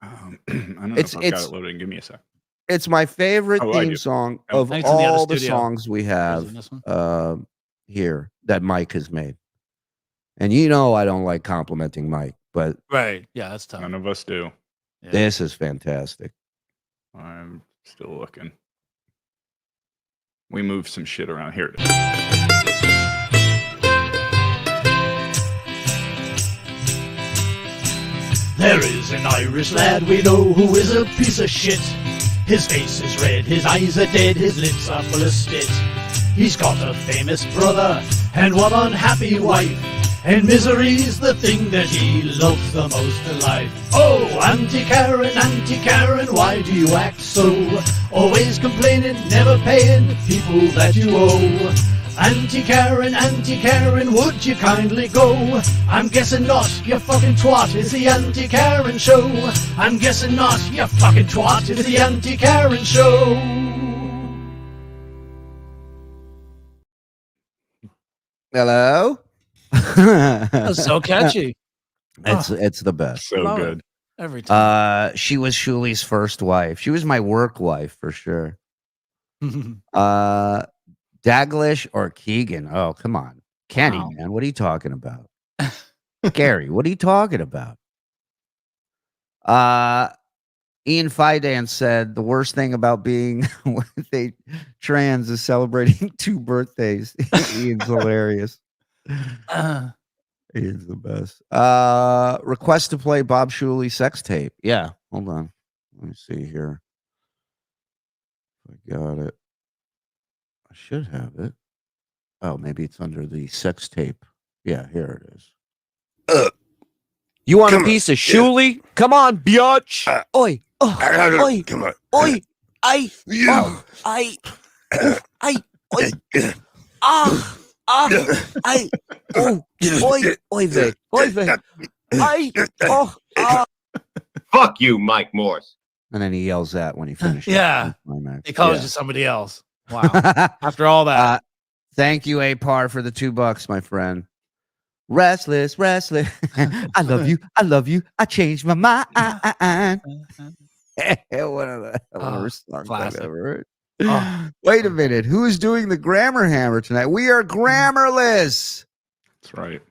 [SPEAKER 2] I don't know if I've got it loaded. Give me a sec.
[SPEAKER 1] It's my favorite theme song of all the songs we have here that Mike has made. And you know I don't like complimenting Mike, but
[SPEAKER 3] right. Yeah, that's tough.
[SPEAKER 2] None of us do.
[SPEAKER 3] Yeah.
[SPEAKER 1] This is fantastic.
[SPEAKER 2] I'm still looking. We moved some shit around here.
[SPEAKER 8] There is an Irish lad we know who is a piece of shit. His face is red, his eyes are dead, his lips are full of spit. He's got a famous brother and one unhappy wife, and misery's the thing that he loves the most in life. Oh, Auntie Karen, why do you act so? Always complaining, never paying people that you owe. Auntie Karen, would you kindly go? I'm guessing not, you fucking twat, it's the Auntie Karen show. I'm guessing not, you fucking twat, it's the Auntie Karen show.
[SPEAKER 1] Hello?
[SPEAKER 3] That's so catchy.
[SPEAKER 1] It's the best.
[SPEAKER 2] So good.
[SPEAKER 3] Every time.
[SPEAKER 1] She was Shuli's first wife. She was my work wife for sure. Daglish or Keegan? Oh, come on. Kenny, man. What are you talking about? Gary, what are you talking about? Ian Fidan said the worst thing about being trans is celebrating 2 birthdays. Ian's hilarious. Ian's the best. Request to play Bob Shuli sex tape. Yeah, hold on. Let me see here. I got it. I should have it. Oh, maybe it's under the sex tape. Yeah, here it is.
[SPEAKER 10] You want a piece of Shuli? Yeah. Come on, biatch. Oi. Oi.
[SPEAKER 11] Come on.
[SPEAKER 10] Oi. I.
[SPEAKER 11] Yeah.
[SPEAKER 10] I. Oi. I. Oh. Oi, Vic. Oi, Vic.
[SPEAKER 11] Fuck you, Mike Morse.
[SPEAKER 1] And then he yells that when he finishes.
[SPEAKER 3] Yeah. He calls you somebody else. Wow. After all that.
[SPEAKER 1] Thank you, A-Par, for the $2, my friend. Restless. I love you. I changed my mind. One of the worst songs I've ever heard. Wait a minute. Who's doing the grammar hammer tonight? We are grammarless.
[SPEAKER 2] That's right.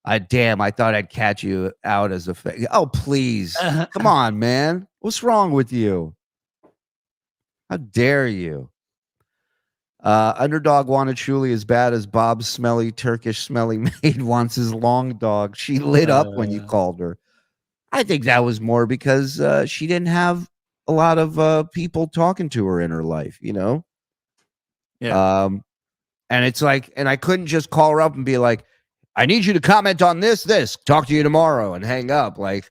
[SPEAKER 1] I thought I'd catch you out as a fake. Oh, please. Come on, man. What's wrong with you? How dare you? Underdog wanted Shuli as bad as Bob's smelly Turkish smelly maid wants his long dog. She lit up when you called her. I think that was more because she didn't have a lot of people talking to her in her life, you know?
[SPEAKER 3] Yeah.
[SPEAKER 1] And it's like, and I couldn't just call her up and be like, I need you to comment on this, talk to you tomorrow and hang up. Like,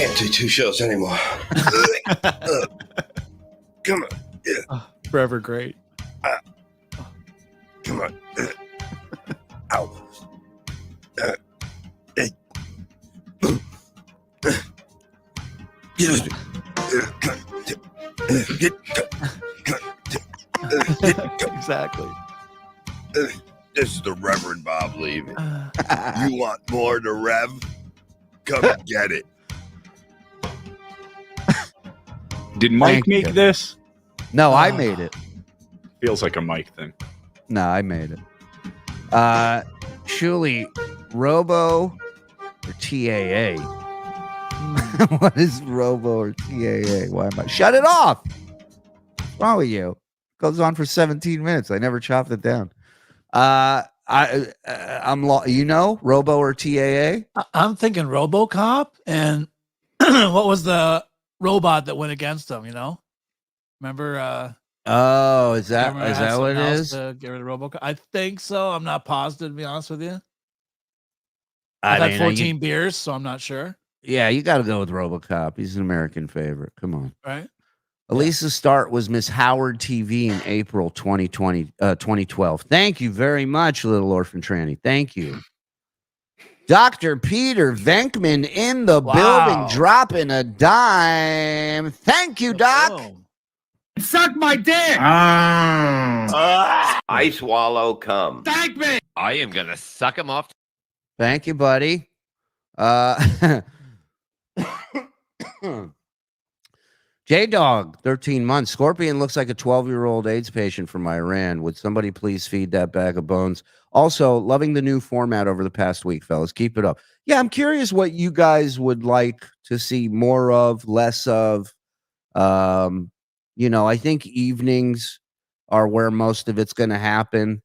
[SPEAKER 11] can't do 2 shows anymore. Come on.
[SPEAKER 3] Forever great.
[SPEAKER 11] Come on. Ow.
[SPEAKER 3] Exactly.
[SPEAKER 11] This is the Reverend Bob Levy. You want more to Rev? Come and get it.
[SPEAKER 2] Did Mike
[SPEAKER 1] Thank you.
[SPEAKER 2] make this?
[SPEAKER 1] No, I made it.
[SPEAKER 2] Feels like a Mike thing.
[SPEAKER 1] No, I made it. Shuli, Robo or TAA? What is Robo or TAA? Why am I? Shut it off. What's wrong with you? Goes on for 17 minutes. I never chopped it down. You know, Robo or TAA?
[SPEAKER 3] I'm thinking RoboCop, and what was the robot that went against him? You know, remember?
[SPEAKER 1] Oh, is that
[SPEAKER 3] remember
[SPEAKER 1] is that what it
[SPEAKER 3] something else
[SPEAKER 1] is?
[SPEAKER 3] to get rid of RoboCop? I think so. I'm not positive, to be honest with you.
[SPEAKER 1] I
[SPEAKER 3] I've
[SPEAKER 1] mean,
[SPEAKER 3] had 14 beers, so I'm not sure.
[SPEAKER 1] yeah, you got to go with RoboCop. He's an American favorite. Come on.
[SPEAKER 3] Right?
[SPEAKER 1] Elisa's start was Miss Howard TV in April 2012. Thank you very much, Little Orphan Tranny. Thank you. Dr. Peter Venkman in the building, dropping a dime. Thank you, Doc.
[SPEAKER 3] Boom.
[SPEAKER 8] Suck my dick!
[SPEAKER 12] I swallow cum.
[SPEAKER 8] Thank me!
[SPEAKER 10] I am gonna suck him off.
[SPEAKER 1] Thank you, buddy. J-Dog, 13 months. Scorpion looks like a 12-year-old AIDS patient from Iran. Would somebody please feed that bag of bones? Also, loving the new format over the past week, fellas. Keep it up. Yeah, I'm curious what you guys would like to see more of, less of. I think evenings are where most of it's going to happen.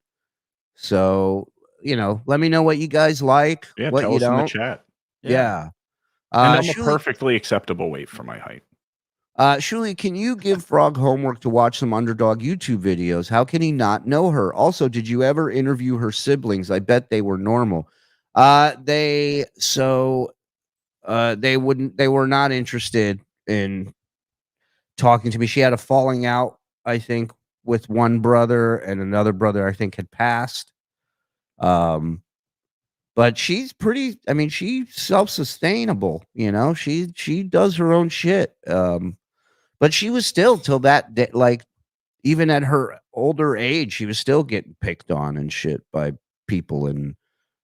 [SPEAKER 1] So, let me know what you guys like,
[SPEAKER 2] Yeah,
[SPEAKER 1] what
[SPEAKER 2] tell
[SPEAKER 1] you
[SPEAKER 2] us in the
[SPEAKER 1] don't.
[SPEAKER 2] chat.
[SPEAKER 1] Yeah.
[SPEAKER 2] And I'm a
[SPEAKER 1] Shuli,
[SPEAKER 2] perfectly acceptable weight for my height.
[SPEAKER 1] Shuli, can you give Frog homework to watch some Underdog YouTube videos? How can he not know her? Also, did you ever interview her siblings? I bet they were normal. They were not interested in talking to me. She had a falling out, I think, with one brother, and another brother, I think, had passed. But she's pretty, she's self-sustainable, she does her own shit. But she was still till that day, like even at her older age, she was still getting picked on and shit by people in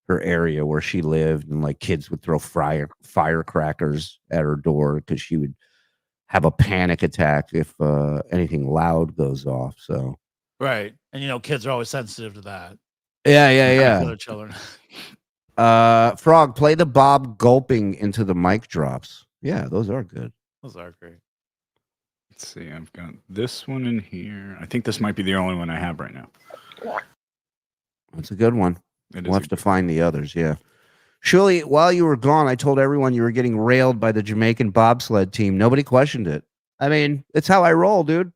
[SPEAKER 1] her area where she lived, and like kids would throw firecrackers at her door because she would have a panic attack if anything loud goes off. So
[SPEAKER 3] Right. And kids are always sensitive to that.
[SPEAKER 1] yeah.
[SPEAKER 3] Other children.
[SPEAKER 1] Frog, play the Bob gulping into the mic drops. Yeah, those are good.
[SPEAKER 3] Those are great.
[SPEAKER 2] Let's see. I've got this one in here. I think this might be the only one I have right now.
[SPEAKER 1] That's a good one.
[SPEAKER 2] It
[SPEAKER 1] We'll
[SPEAKER 2] is
[SPEAKER 1] have to find the others. Yeah. Shuli, while you were gone, I told everyone you were getting railed by the Jamaican bobsled team. Nobody questioned it. I mean, it's how I roll, dude.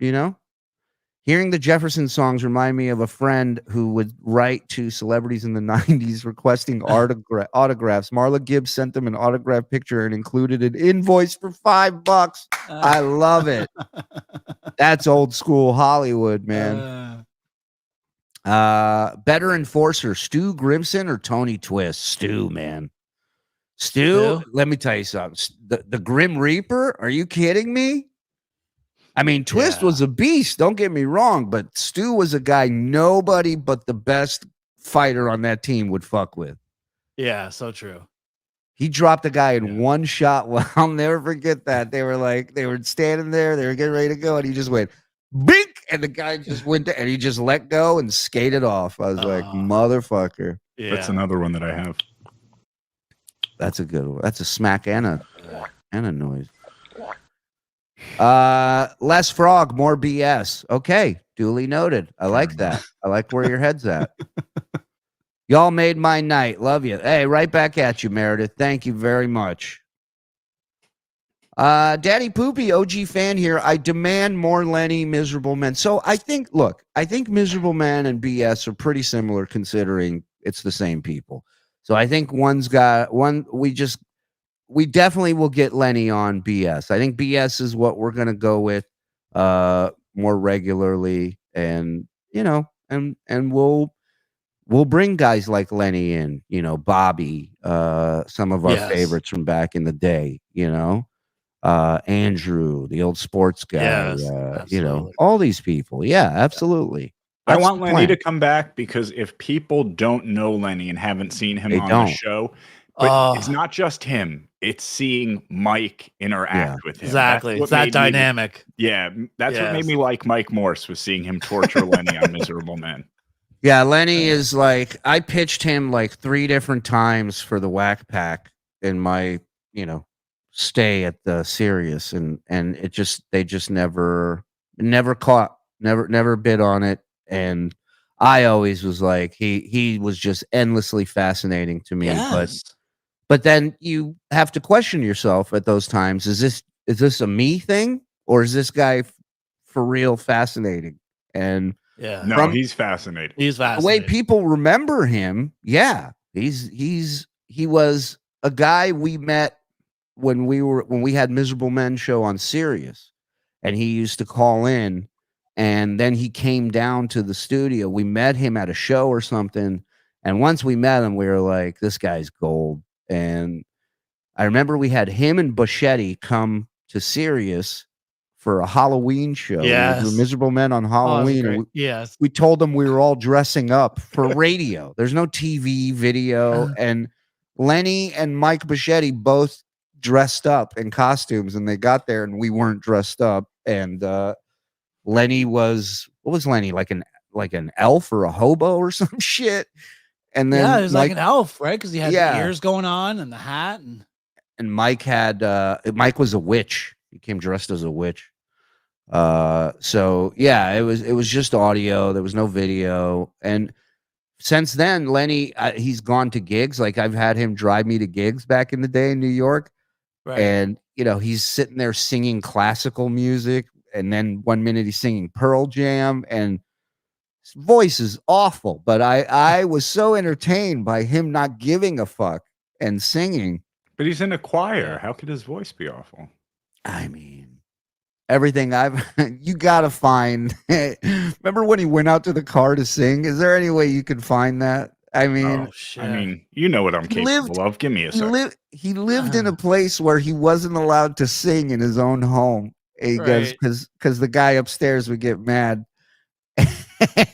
[SPEAKER 1] Hearing the Jefferson songs remind me of a friend who would write to celebrities in the 90s requesting autographs. Marla Gibbs sent them an autograph picture and included an invoice for $5. I love it. That's old school Hollywood, man. Better enforcer, Stu Grimson or Tony Twist? Stu, man. Stu, let me tell you something. The Grim Reaper? Are you kidding me? Twist was a beast, don't get me wrong, but Stu was a guy nobody but the best fighter on that team would fuck with.
[SPEAKER 3] Yeah, so true.
[SPEAKER 1] He dropped a guy in one shot. Well, I'll never forget that. They were standing there, they were getting ready to go, and he just went, bink, and the guy just went and he just let go and skated off. I was like, motherfucker.
[SPEAKER 3] Yeah.
[SPEAKER 2] That's another one that I have.
[SPEAKER 1] That's a good one. That's a smack and a noise. Less Frog, more BS. Okay, duly noted. I like that. I like where your head's at. Y'all made my night. Love you. Hey, right back at you, Meredith. Thank you very much. Daddy Poopy, OG fan here. I demand more Lenny Miserable Men. So I think Miserable Men and BS are pretty similar considering it's the same people. So I think one's got one. We just we definitely will get Lenny on BS. I think BS is what we're gonna go with more regularly, and and we'll bring guys like Lenny in, Bobby, some of our favorites from back in the day, Andrew, the old sports guy, all these people. Yeah, absolutely.
[SPEAKER 2] I want Lenny to come back because if people don't know Lenny and haven't seen him on the show, but it's not just him, it's seeing Mike interact with him.
[SPEAKER 3] Exactly. It's that dynamic.
[SPEAKER 2] That's what made me like Mike Morse, was seeing him torture Lenny on Miserable Men.
[SPEAKER 1] Yeah, Lenny is like, I pitched him like 3 different times for the Wack Pack in my, stay at the Sirius, and they just never caught, never bid on it. And I always was like, he was just endlessly fascinating to me. But then you have to question yourself at those times, is this a me thing, or is this guy for real fascinating? And
[SPEAKER 2] no, he's fascinating.
[SPEAKER 3] He's fascinating.
[SPEAKER 1] The way people remember him, he was a guy we met when we had Miserable Men show on Sirius, and he used to call in, and then he came down to the studio. We met him at a show or something, and once we met him, we were like, this guy's gold. And I remember we had him and Buschetti come to Sirius for a Halloween show.
[SPEAKER 3] Yes.
[SPEAKER 1] We were Miserable Men on Halloween.
[SPEAKER 3] And
[SPEAKER 1] we told them we were all dressing up for radio. There's no TV, video. And Lenny and Mike Buschetti both dressed up in costumes, and they got there and we weren't dressed up. And Lenny was, what was Lenny? Like an elf or a hobo or some shit. And then
[SPEAKER 3] he was like an elf, right? Because he had the ears going on and the hat,
[SPEAKER 1] and Mike Mike was a witch. He came dressed as a witch. So yeah, it was just audio. There was no video. And since then, Lenny, he's gone to gigs. Like, I've had him drive me to gigs back in the day in New York.
[SPEAKER 3] Right.
[SPEAKER 1] And he's sitting there singing classical music, and then one minute he's singing Pearl Jam, and his voice is awful. But I was so entertained by him not giving a fuck and singing.
[SPEAKER 2] But he's in a choir. How could his voice be awful?
[SPEAKER 1] I mean, everything you gotta find. Remember when he went out to the car to sing? Is there any way you could find that? I mean,
[SPEAKER 2] you know what I'm capable of. Give me a second.
[SPEAKER 1] He lived in a place where he wasn't allowed to sing in his own home. He goes, because the guy upstairs would get mad,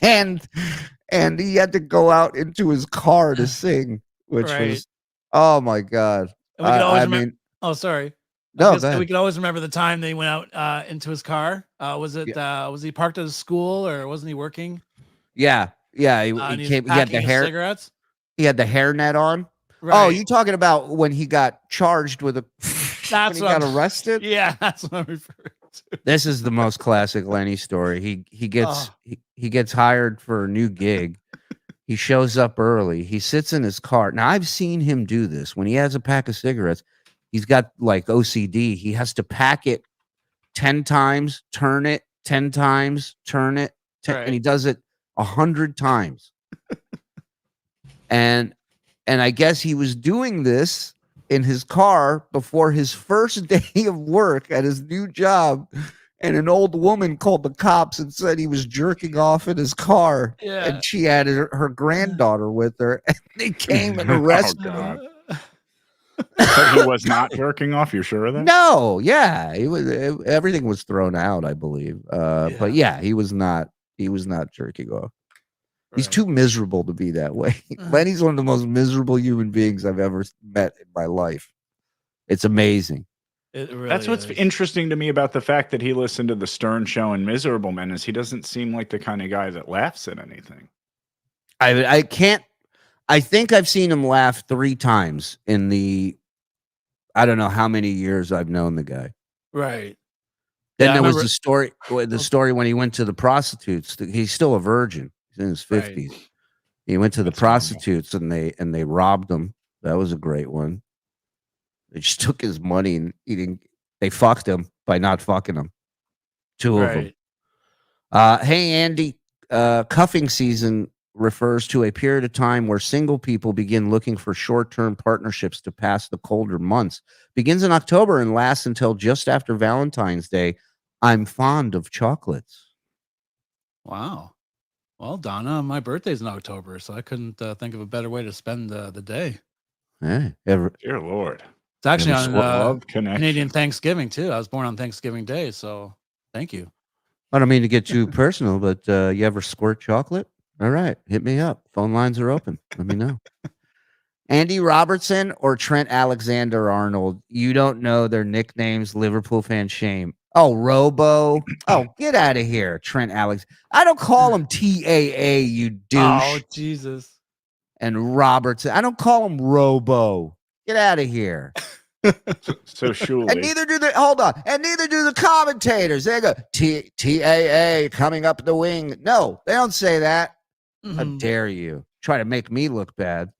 [SPEAKER 1] and he had to go out into his car to sing, which was, oh my god.
[SPEAKER 3] And we could always remember. Oh, sorry.
[SPEAKER 1] No,
[SPEAKER 3] we could always remember the time they went out into his car. Was he parked at a school, or wasn't he working?
[SPEAKER 1] Yeah. He came. He had the hair.
[SPEAKER 3] Cigarettes.
[SPEAKER 1] He had the hairnet on.
[SPEAKER 3] Right.
[SPEAKER 1] Oh, you talking about when he got charged with a?
[SPEAKER 3] That's
[SPEAKER 1] when he got arrested.
[SPEAKER 3] Yeah, that's what I'm referring to.
[SPEAKER 1] This is the most classic Lenny story. He gets hired for a new gig. He shows up early. He sits in his car. Now, I've seen him do this when he has a pack of cigarettes. He's got like OCD. He has to pack it 10 times, turn it 10 times, turn it, and he does it 100 times. and I guess he was doing this in his car before his first day of work at his new job. And an old woman called the cops and said he was jerking off in his car.
[SPEAKER 3] Yeah.
[SPEAKER 1] And she had her granddaughter with her. And they came and arrested him.
[SPEAKER 2] So he was not jerking off? You're sure of that?
[SPEAKER 1] No, yeah. Everything was thrown out, I believe. But yeah, he was not jerking off. He's too miserable to be that way. Lenny's one of the most miserable human beings I've ever met in my life. It's amazing.
[SPEAKER 3] Really
[SPEAKER 2] That's what's interesting to me about the fact that he listened to the Stern Show and Miserable Men, is he doesn't seem like the kind of guy that laughs at anything.
[SPEAKER 1] I think I've seen him laugh 3 times in I don't know how many years I've known the guy.
[SPEAKER 3] Right.
[SPEAKER 1] Then there was the story when he went to the prostitutes. He's still a virgin. He's in his 50s. Right. He went to the prostitutes and they robbed him. That was a great one. They just took his money and they fucked him by not fucking him. 2 of them. Hey, Andy, cuffing season refers to a period of time where single people begin looking for short-term partnerships to pass the colder months. Begins in October and lasts until just after Valentine's Day. I'm fond of chocolates.
[SPEAKER 3] Wow. Well, Donna, my birthday's in October, so I couldn't think of a better way to spend the day.
[SPEAKER 1] Hey,
[SPEAKER 2] dear Lord.
[SPEAKER 3] It's actually
[SPEAKER 1] Ever
[SPEAKER 3] on Canadian Thanksgiving, too. I was born on Thanksgiving Day, so thank you.
[SPEAKER 1] I don't mean to get too personal, but you ever squirt chocolate? All right, hit me up. Phone lines are open. Let me know. Andy Robertson or Trent Alexander-Arnold? You don't know their nicknames. Liverpool fan shame. Oh, Robo. Oh, get out of here, Trent Alex. I don't call him TAA, you douche.
[SPEAKER 3] Oh, Jesus.
[SPEAKER 1] And Robertson. I don't call him Robo. Get out of here.
[SPEAKER 2] So Shuli.
[SPEAKER 1] And neither do the commentators. They go TAA coming up the wing. No, they don't say that. How dare you try to make me look bad?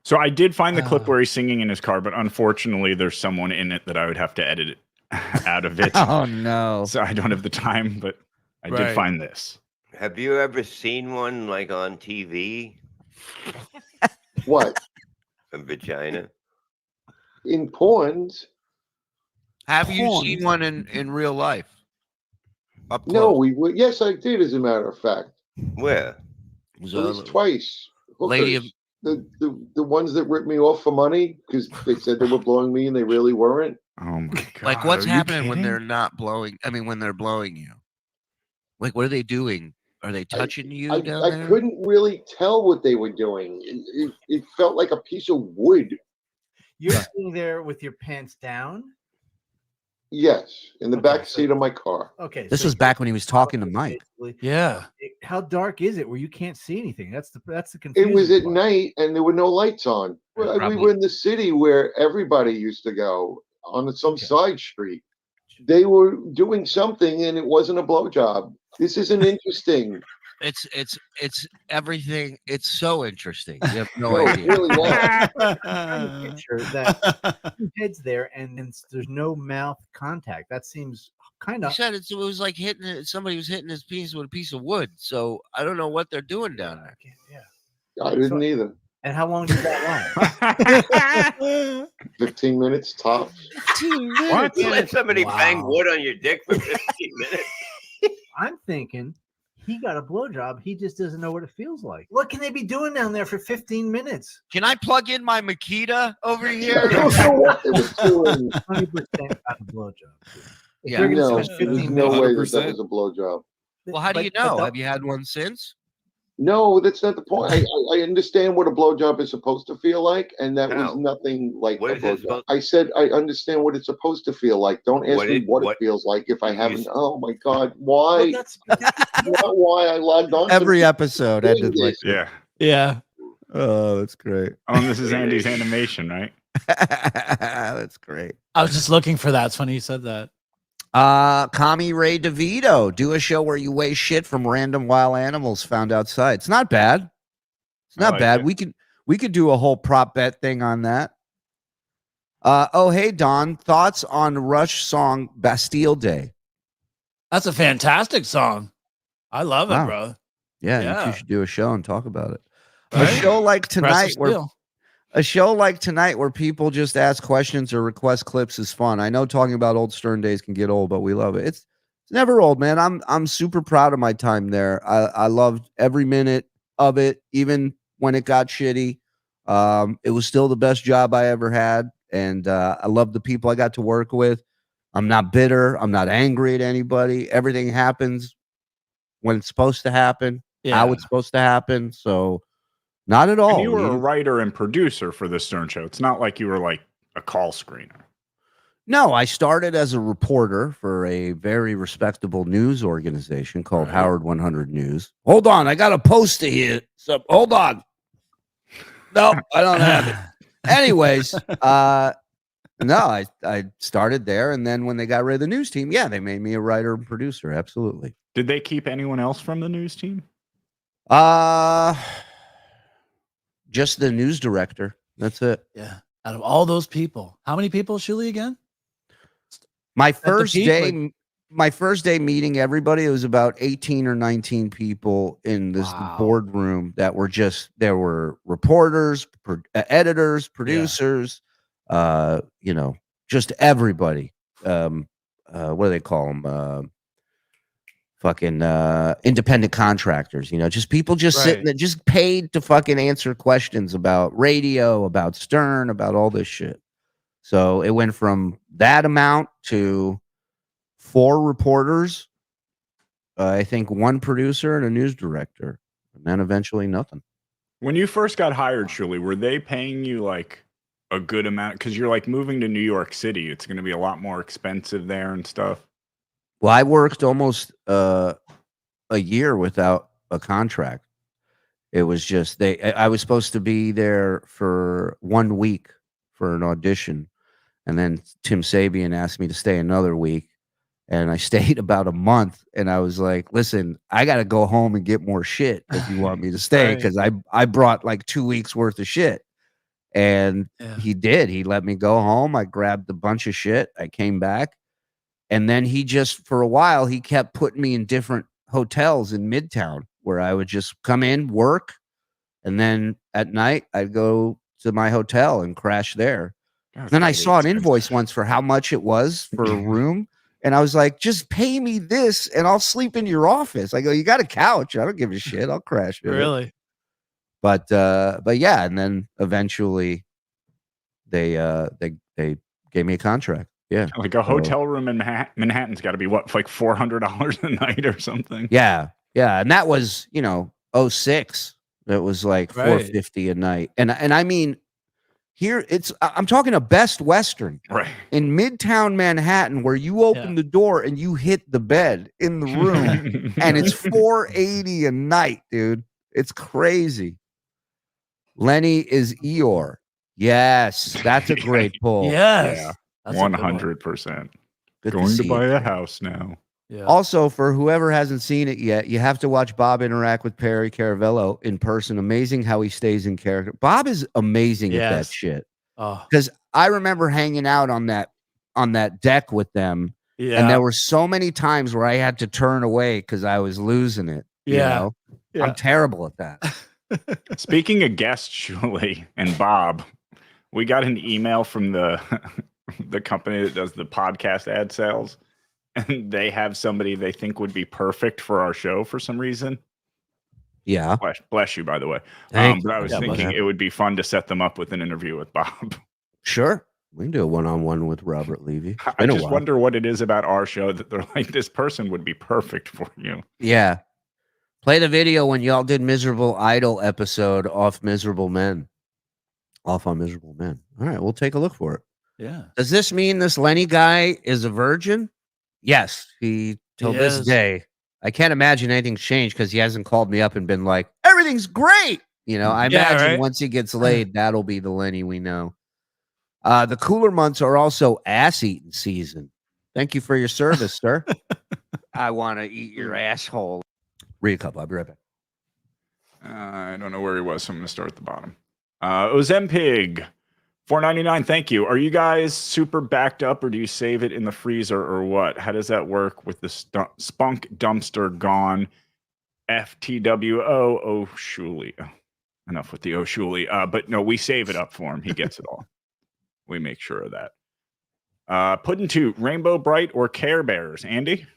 [SPEAKER 2] So I did find the clip where he's singing in his car, but unfortunately, there's someone in it that I would have to edit it out of it.
[SPEAKER 1] Oh no!
[SPEAKER 2] So I don't have the time, but I did find this.
[SPEAKER 12] Have you ever seen one like on TV?
[SPEAKER 13] What?
[SPEAKER 12] A vagina?
[SPEAKER 13] In porns?
[SPEAKER 10] Have you seen one in real life? Up
[SPEAKER 13] No,
[SPEAKER 10] close?
[SPEAKER 13] yes, I did. As a matter of fact,
[SPEAKER 12] Where?
[SPEAKER 13] at least twice.
[SPEAKER 10] Lady of
[SPEAKER 13] the ones that ripped me off for money because they said they were blowing me and they really weren't.
[SPEAKER 2] Oh my God!
[SPEAKER 10] Like, what's happening when they're not blowing? I mean, when they're blowing you. Like, what are they doing? Are they touching you down
[SPEAKER 13] I
[SPEAKER 10] there?
[SPEAKER 13] couldn't really tell what they were doing. It felt like a piece of wood.
[SPEAKER 14] You're sitting there with your pants down?
[SPEAKER 13] Yes, in the back seat of my car.
[SPEAKER 14] Okay.
[SPEAKER 1] This was back when he was talking to Mike.
[SPEAKER 3] Yeah.
[SPEAKER 14] How dark is it where you can't see anything? That's the confusion.
[SPEAKER 13] It was at night and there were no lights on. We were in the city where everybody used to go on some side street. They were doing something and it wasn't a blowjob. This isn't interesting.
[SPEAKER 10] It's everything. It's so interesting. You have no
[SPEAKER 13] No, it
[SPEAKER 10] idea.
[SPEAKER 13] really was.
[SPEAKER 14] Picture that two heads there and then there's no mouth contact. That seems kind
[SPEAKER 10] You
[SPEAKER 14] of.
[SPEAKER 10] said it was like somebody was hitting his penis with a piece of wood. So I don't know what they're doing down there.
[SPEAKER 14] Yeah.
[SPEAKER 13] I didn't either.
[SPEAKER 14] And how long did that last?
[SPEAKER 13] 15 minutes tops.
[SPEAKER 12] What? You let somebody bang wood on your dick for 15 minutes?
[SPEAKER 14] I'm thinking he got a blowjob. He just doesn't know what it feels like. What can they be doing down there for 15 minutes?
[SPEAKER 10] Can I plug in my Makita over here?
[SPEAKER 13] I don't know what they were doing.
[SPEAKER 14] 100% got a blowjob.
[SPEAKER 10] Yeah.
[SPEAKER 13] No,
[SPEAKER 10] There's
[SPEAKER 13] there's no way that was a blowjob.
[SPEAKER 10] Well, how do you know? Have you had one since?
[SPEAKER 13] No, that's not the point. I understand what a blowjob is supposed to feel like, and that was nothing like a blowjob. I said I understand what it's supposed to feel like. Don't ask me what it feels like if I haven't. Oh my God, why? That's not why I logged on.
[SPEAKER 1] Every episode ended like
[SPEAKER 3] Yeah.
[SPEAKER 1] Oh, that's great.
[SPEAKER 2] Oh, and this is Andy's animation, right?
[SPEAKER 1] That's great.
[SPEAKER 3] I was just looking for that. It's funny you said that.
[SPEAKER 1] Kami Ray DeVito, do a show where you weigh shit from random wild animals found outside. It's not bad. It's not bad. We could do a whole prop bet thing on that. Oh, hey Don, thoughts on Rush song Bastille Day?
[SPEAKER 3] That's a fantastic song. I love it, bro.
[SPEAKER 1] Yeah, you two should do a show and talk about it.
[SPEAKER 3] Right?
[SPEAKER 1] A show like tonight
[SPEAKER 3] Steel.
[SPEAKER 1] where people just ask questions or request clips is fun. I know talking about old Stern days can get old, but we love it. It's never old, man. I'm super proud of my time there. I loved every minute of it, even when it got shitty. It was still the best job I ever had, and I love the people I got to work with. I'm not bitter. I'm not angry at anybody. Everything happens when it's supposed to happen, how it's supposed to happen. So. Not at all.
[SPEAKER 2] And you were a writer and producer for the Stern Show. It's not like you were like a call screener.
[SPEAKER 1] No, I started as a reporter for a very respectable news organization called Howard 100 News. Hold on, I got a poster here. So hold on. No, I don't have it. Anyways, no, I started there, and then when they got rid of the news team, they made me a writer and producer. Absolutely.
[SPEAKER 2] Did they keep anyone else from the news team?
[SPEAKER 1] Just the news director. That's it.
[SPEAKER 3] Yeah. Out of all those people, how many people, Shuli, again?
[SPEAKER 1] My first day, my first day meeting everybody, it was about 18 or 19 people in this boardroom that were there were reporters, editors, producers, just everybody. What do they call them? Fucking independent contractors, just people just sitting there, just paid to fucking answer questions about radio, about Stern, about all this shit. So it went from that amount to 4 reporters, I think 1 producer and a news director, and then eventually nothing.
[SPEAKER 2] When you first got hired, Shuli, were they paying you like a good amount? Because you're like moving to New York City. It's going to be a lot more expensive there and stuff.
[SPEAKER 1] Well, I worked almost a year without a contract. It was just I was supposed to be there for 1 week for an audition, and then Tim Sabian asked me to stay another week, and I stayed about a month. And I was like, "Listen, I got to go home and get more shit if you want me to stay, because I brought like 2 weeks worth of shit." And he did. He let me go home. I grabbed a bunch of shit. I came back. And then he just, for a while, he kept putting me in different hotels in Midtown where I would just come in, work, and then at night I'd go to my hotel and crash there. Then I saw an invoice once for how much it was for a room. And I was like, just pay me this and I'll sleep in your office. I go, you got a couch. I don't give a shit. I'll crash.
[SPEAKER 3] Really?
[SPEAKER 1] But yeah. And then eventually they gave me a contract. Yeah.
[SPEAKER 2] Like a hotel room in Manhattan's got to be what, like $400 a night or something.
[SPEAKER 1] Yeah. Yeah. And that was, 06. It was like $450 a night. And I mean, here I'm talking a Best Western,
[SPEAKER 2] right,
[SPEAKER 1] in Midtown Manhattan, where you open the door and you hit the bed in the room, and it's $480 a night, dude. It's crazy. Lenny is Eeyore. Yes, that's a great pull.
[SPEAKER 3] Yes,
[SPEAKER 2] yeah, 100%. Going to buy a house now.
[SPEAKER 3] Yeah.
[SPEAKER 1] Also, for whoever hasn't seen it yet, you have to watch Bob interact with Perry Caravello in person. Amazing how he stays in character. Bob is amazing at that shit. Because I remember hanging out on that deck with them, and there were so many times where I had to turn away because I was losing it.
[SPEAKER 3] Yeah.
[SPEAKER 1] I'm terrible at that.
[SPEAKER 2] Speaking of guests, Shuli and Bob, we got an email from the company that does the podcast ad sales. And they have somebody they think would be perfect for our show for some reason.
[SPEAKER 1] Yeah.
[SPEAKER 2] Bless you, by the way. But I was thinking it would be fun to set them up with an interview with Bob.
[SPEAKER 1] Sure. We can do a one-on-one with Robert Levy.
[SPEAKER 2] I just wonder what it is about our show that they're like, this person would be perfect for you.
[SPEAKER 1] Yeah. Play the video when y'all did Miserable Idol episode off on Miserable Men. All right, we'll take a look for it.
[SPEAKER 3] Yeah.
[SPEAKER 1] Does this mean this Lenny guy is a virgin? Yes, till this day. I can't imagine anything's changed because he hasn't called me up and been like, everything's great. I imagine once he gets laid, that'll be the Lenny we know. The cooler months are also ass-eating season. Thank you for your service, sir. I want to eat your asshole. Read a couple. I'll be right back.
[SPEAKER 2] I don't know where he was, so I'm going to start at the bottom. It was MPig. $4.99. Thank you. Are you guys super backed up, or do you save it in the freezer, or what? How does that work with the spunk dumpster gone? FTWO. Oh, Shuli. Enough with the Shuli. But no, we save it up for him. He gets it all. We make sure of that. Puddin' 2, Rainbow Bright or Care Bears? Andy?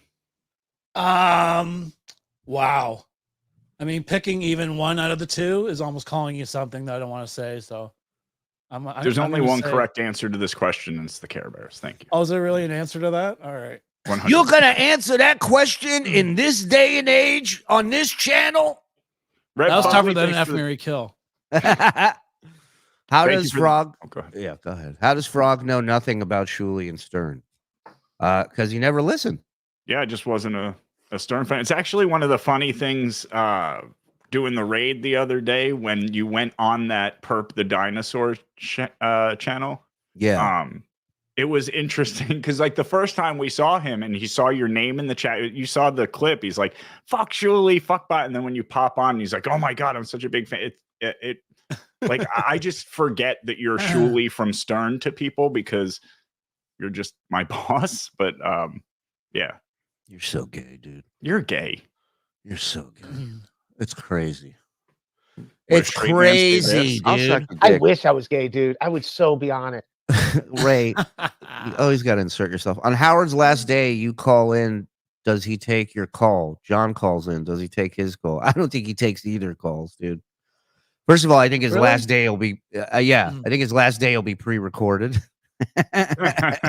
[SPEAKER 3] Wow. I mean, picking even one out of the two is almost calling you something that I don't want to say. So
[SPEAKER 2] there's only one correct answer to this question, and it's the Care Bears. Thank you.
[SPEAKER 3] Oh, is there really an answer to that? All right.
[SPEAKER 1] 100%. You're going to answer that question in this day and age on this channel?
[SPEAKER 3] That was tougher than an F, Marry, Kill.
[SPEAKER 1] How does Frog...
[SPEAKER 2] go ahead.
[SPEAKER 1] Yeah, go ahead. How does Frog know nothing about Shuli and Stern? Because he never listened.
[SPEAKER 2] Yeah, I just wasn't a Stern fan. It's actually one of the funny things doing the raid the other day when you went on that Perp the Dinosaur channel.
[SPEAKER 1] Yeah.
[SPEAKER 2] It was interesting because like the first time we saw him and he saw your name in the chat, you saw the clip. He's like, fuck Shuli, fuck bot. And then when you pop on, he's like, oh my God, I'm such a big fan. It like, I just forget that you're Shuli from Stern to people because you're just my boss. But yeah.
[SPEAKER 1] You're so gay, dude.
[SPEAKER 2] You're gay.
[SPEAKER 1] You're so gay. It's crazy.
[SPEAKER 2] Would a
[SPEAKER 1] It's
[SPEAKER 2] straight man say
[SPEAKER 1] crazy,
[SPEAKER 2] this?
[SPEAKER 13] I'll
[SPEAKER 1] dude.
[SPEAKER 13] suck your
[SPEAKER 15] I
[SPEAKER 13] dick.
[SPEAKER 15] wish I was gay, dude. I would so be on it.
[SPEAKER 1] Ray, you always got to insert yourself. On Howard's last day, you call in. Does he take your call? John calls in. Does he take his call? I don't think he takes either calls, dude. First of all, I think his
[SPEAKER 15] Really?
[SPEAKER 1] last day will be, I think his last day will be pre-recorded.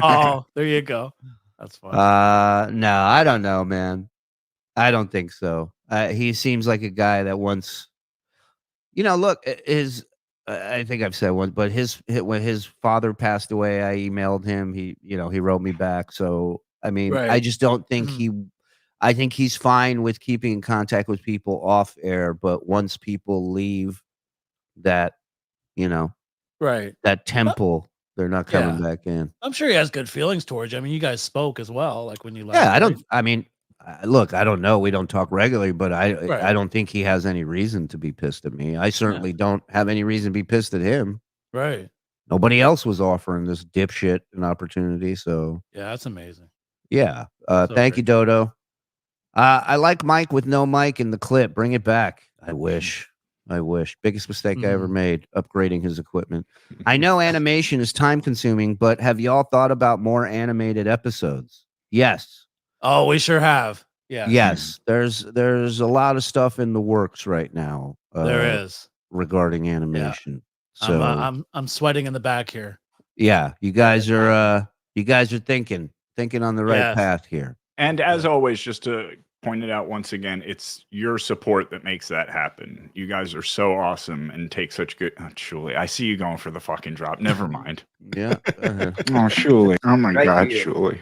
[SPEAKER 3] Oh, there you go. That's fine.
[SPEAKER 1] No, I don't know, man. I don't think so. He seems like a guy that wants, look, I think I've said once, but when his father passed away, I emailed him. He wrote me back. So, I mean,
[SPEAKER 3] Right.
[SPEAKER 1] I just don't think I think he's fine with keeping in contact with people off air. But once people leave that,
[SPEAKER 3] Right.
[SPEAKER 1] that temple, they're not coming back in.
[SPEAKER 3] I'm sure he has good feelings towards you. I mean, you guys spoke as well, like when you left.
[SPEAKER 1] Yeah,
[SPEAKER 3] right?
[SPEAKER 1] Look, I don't know. We don't talk regularly, but I don't think he has any reason to be pissed at me. I certainly don't have any reason to be pissed at him.
[SPEAKER 3] Right.
[SPEAKER 1] Nobody else was offering this dipshit an opportunity. So
[SPEAKER 3] Yeah, that's amazing.
[SPEAKER 1] yeah. Thank you, Dodo. I like Mike with no mic in the clip. Bring it back. I wish. Biggest mistake I ever made, upgrading his equipment. I know animation is time consuming, but have y'all thought about more animated episodes? Yes.
[SPEAKER 3] Oh, we sure have. Yeah.
[SPEAKER 1] Yes. There's a lot of stuff in the works right now.
[SPEAKER 3] There is
[SPEAKER 1] regarding animation. So
[SPEAKER 3] I'm sweating in the back here.
[SPEAKER 1] yeah, you guys are thinking on the right path here.
[SPEAKER 2] And as always, just to point it out once again, it's your support that makes that happen. You guys are so awesome and take such good. Oh, Shuli, I see you going for the fucking drop. Never mind.
[SPEAKER 1] Yeah.
[SPEAKER 2] Oh, Shuli. Oh my God, Shuli.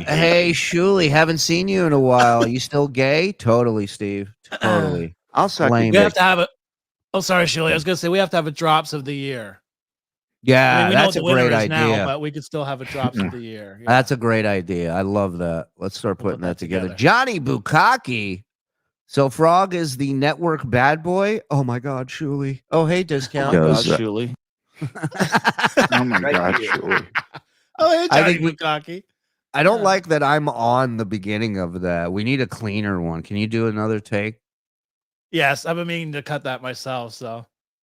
[SPEAKER 1] Hey, Shuli, haven't seen you in a while. Are you still gay? Totally, Steve. Totally.
[SPEAKER 13] I'll suck your
[SPEAKER 3] We
[SPEAKER 13] dick.
[SPEAKER 3] have to have it. Oh, sorry, Shuli. I was gonna say we have to have a drops of the year.
[SPEAKER 1] Yeah,
[SPEAKER 3] I mean, we know
[SPEAKER 1] that's
[SPEAKER 3] what the
[SPEAKER 1] a
[SPEAKER 3] winner
[SPEAKER 1] great
[SPEAKER 3] is
[SPEAKER 1] idea.
[SPEAKER 3] now, but we could still have a drops of the year. Yeah.
[SPEAKER 1] That's a great idea. I love that. Let's start putting
[SPEAKER 3] put
[SPEAKER 1] that
[SPEAKER 3] that
[SPEAKER 1] together.
[SPEAKER 3] together.
[SPEAKER 1] Johnny Bukaki. So Frog is the network bad boy. Oh my God, Shuli. Oh hey, discount.
[SPEAKER 6] Shuli.
[SPEAKER 2] Oh my
[SPEAKER 13] Right
[SPEAKER 2] God,
[SPEAKER 13] here.
[SPEAKER 2] Shuli.
[SPEAKER 3] Oh, hey,
[SPEAKER 1] I
[SPEAKER 3] Johnny
[SPEAKER 1] think we-
[SPEAKER 3] Bukaki.
[SPEAKER 1] I don't like that I'm on the beginning of that. We need a cleaner one. Can you do another take?
[SPEAKER 3] Yes, I've been meaning to cut that myself. So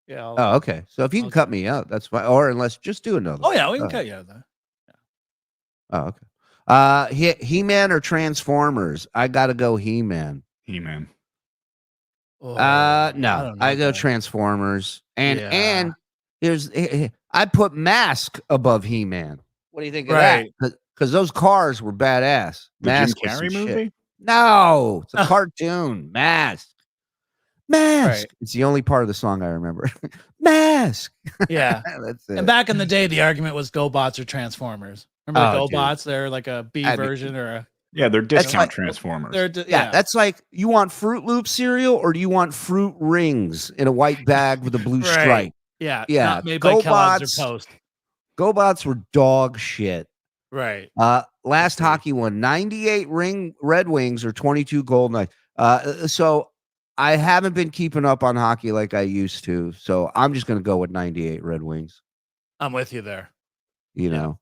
[SPEAKER 3] yeah.
[SPEAKER 1] Oh, okay. So if you can cut me out, that's fine. Or unless just do another.
[SPEAKER 3] Oh yeah, we can
[SPEAKER 1] one.
[SPEAKER 3] cut you out of that.
[SPEAKER 1] Oh, okay. He-Man or Transformers? I gotta go He-Man.
[SPEAKER 2] He-Man.
[SPEAKER 3] Oh,
[SPEAKER 1] No,
[SPEAKER 3] don't know,
[SPEAKER 1] I go
[SPEAKER 3] man.
[SPEAKER 1] Transformers. And
[SPEAKER 3] Yeah.
[SPEAKER 1] there's I put Mask above He-Man. What do you think of
[SPEAKER 3] Right.
[SPEAKER 1] that? Because those cars were badass.
[SPEAKER 2] The
[SPEAKER 1] Mask
[SPEAKER 2] Jim
[SPEAKER 1] was
[SPEAKER 2] Carrey
[SPEAKER 1] some shit.
[SPEAKER 2] movie?
[SPEAKER 1] No, it's a cartoon. Mask.
[SPEAKER 3] Right.
[SPEAKER 1] It's the only part of the song I remember. Mask.
[SPEAKER 3] Yeah.
[SPEAKER 1] That's it.
[SPEAKER 3] And back in the day, the argument was GoBots or Transformers. Remember
[SPEAKER 1] Oh,
[SPEAKER 3] the GoBots? They're like a B version or a.
[SPEAKER 2] Yeah, they're discount
[SPEAKER 1] like-
[SPEAKER 2] Transformers.
[SPEAKER 1] Yeah, that's like, you want Fruit Loop cereal or do you want Fruit Rings in a white bag with a blue
[SPEAKER 3] Right.
[SPEAKER 1] stripe?
[SPEAKER 3] Yeah.
[SPEAKER 1] Yeah,
[SPEAKER 3] Not made by Kellogg's
[SPEAKER 1] GoBots-
[SPEAKER 3] or Post.
[SPEAKER 1] GoBots were dog shit.
[SPEAKER 3] Right.
[SPEAKER 1] Last hockey one, 98 Red Wings or 22 Golden Knights. So I haven't been keeping up on hockey like I used to. So I'm just going to go with 98 Red Wings,
[SPEAKER 3] I'm with you there.
[SPEAKER 1] you know,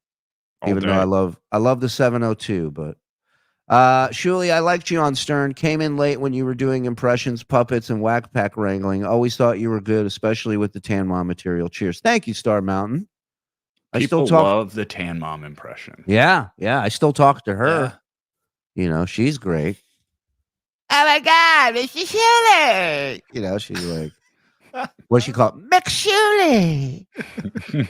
[SPEAKER 2] All
[SPEAKER 1] even
[SPEAKER 2] day.
[SPEAKER 1] though I love the 702, but Shuli, I liked you on Stern. Came in late when you were doing impressions, puppets, and whack pack wrangling. Always thought you were good, especially with the Tan Mom material. Cheers. Thank you, Star Mountain.
[SPEAKER 2] People
[SPEAKER 1] I still talk.
[SPEAKER 2] love the Tan Mom impression.
[SPEAKER 1] Yeah. I still talk to her.
[SPEAKER 3] Yeah.
[SPEAKER 1] You know, she's great.
[SPEAKER 10] Oh my God, Mr. Shuli.
[SPEAKER 1] You know, she's like, what's she called? McShuli.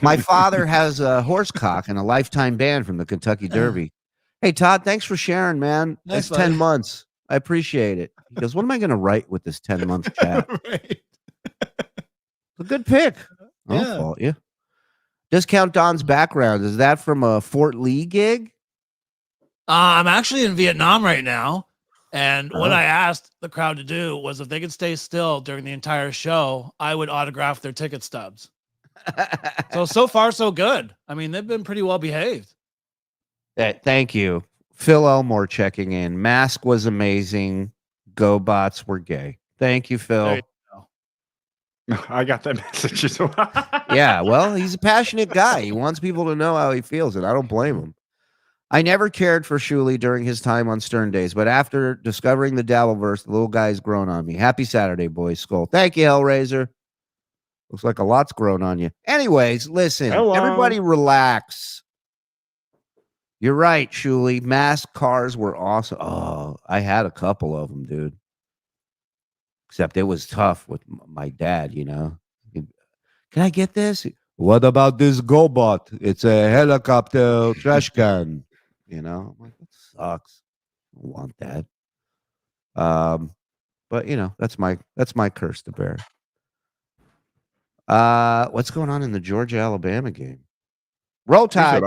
[SPEAKER 1] My father has a horsecock and a lifetime ban from the Kentucky Derby. Hey, Todd, thanks for sharing, man.
[SPEAKER 3] Nice,
[SPEAKER 1] That's 10
[SPEAKER 3] buddy.
[SPEAKER 1] months. I appreciate it. He goes, what am I going to write with this 10-month chat?
[SPEAKER 3] Right.
[SPEAKER 1] A good pick. I don't
[SPEAKER 3] Yeah.
[SPEAKER 1] fault you. Discount Don's background. Is that from a Fort Lee gig?
[SPEAKER 3] I'm actually in Vietnam right now. And what
[SPEAKER 1] Oh.
[SPEAKER 3] I asked the crowd to do was if they could stay still during the entire show, I would autograph their ticket stubs. So far, so good. I mean, they've been pretty well behaved.
[SPEAKER 1] Thank you. Phil Elmore checking in. Mask was amazing. GoBots were gay. Thank you, Phil.
[SPEAKER 3] There you
[SPEAKER 2] I got that message as well.
[SPEAKER 1] Yeah, well, he's a passionate guy. He wants people to know how he feels, and I don't blame him. I never cared for Shuli during his time on Stern Days, but after discovering the Dabbleverse, the little guy's grown on me. Happy Saturday, boys. Skull. Thank you, Hellraiser. Looks like a lot's grown on you. Anyways, listen, everybody relax. You're right, Shuli. Mask cars were awesome. Oh, I had a couple of them, dude. Except it was tough with my dad, you know. Can I get this? What about this GoBot? It's a helicopter trash can. You know, I'm like, that sucks. I don't want that. But you know, that's my curse to bear. What's going on in the Georgia Alabama game? Roll Tide.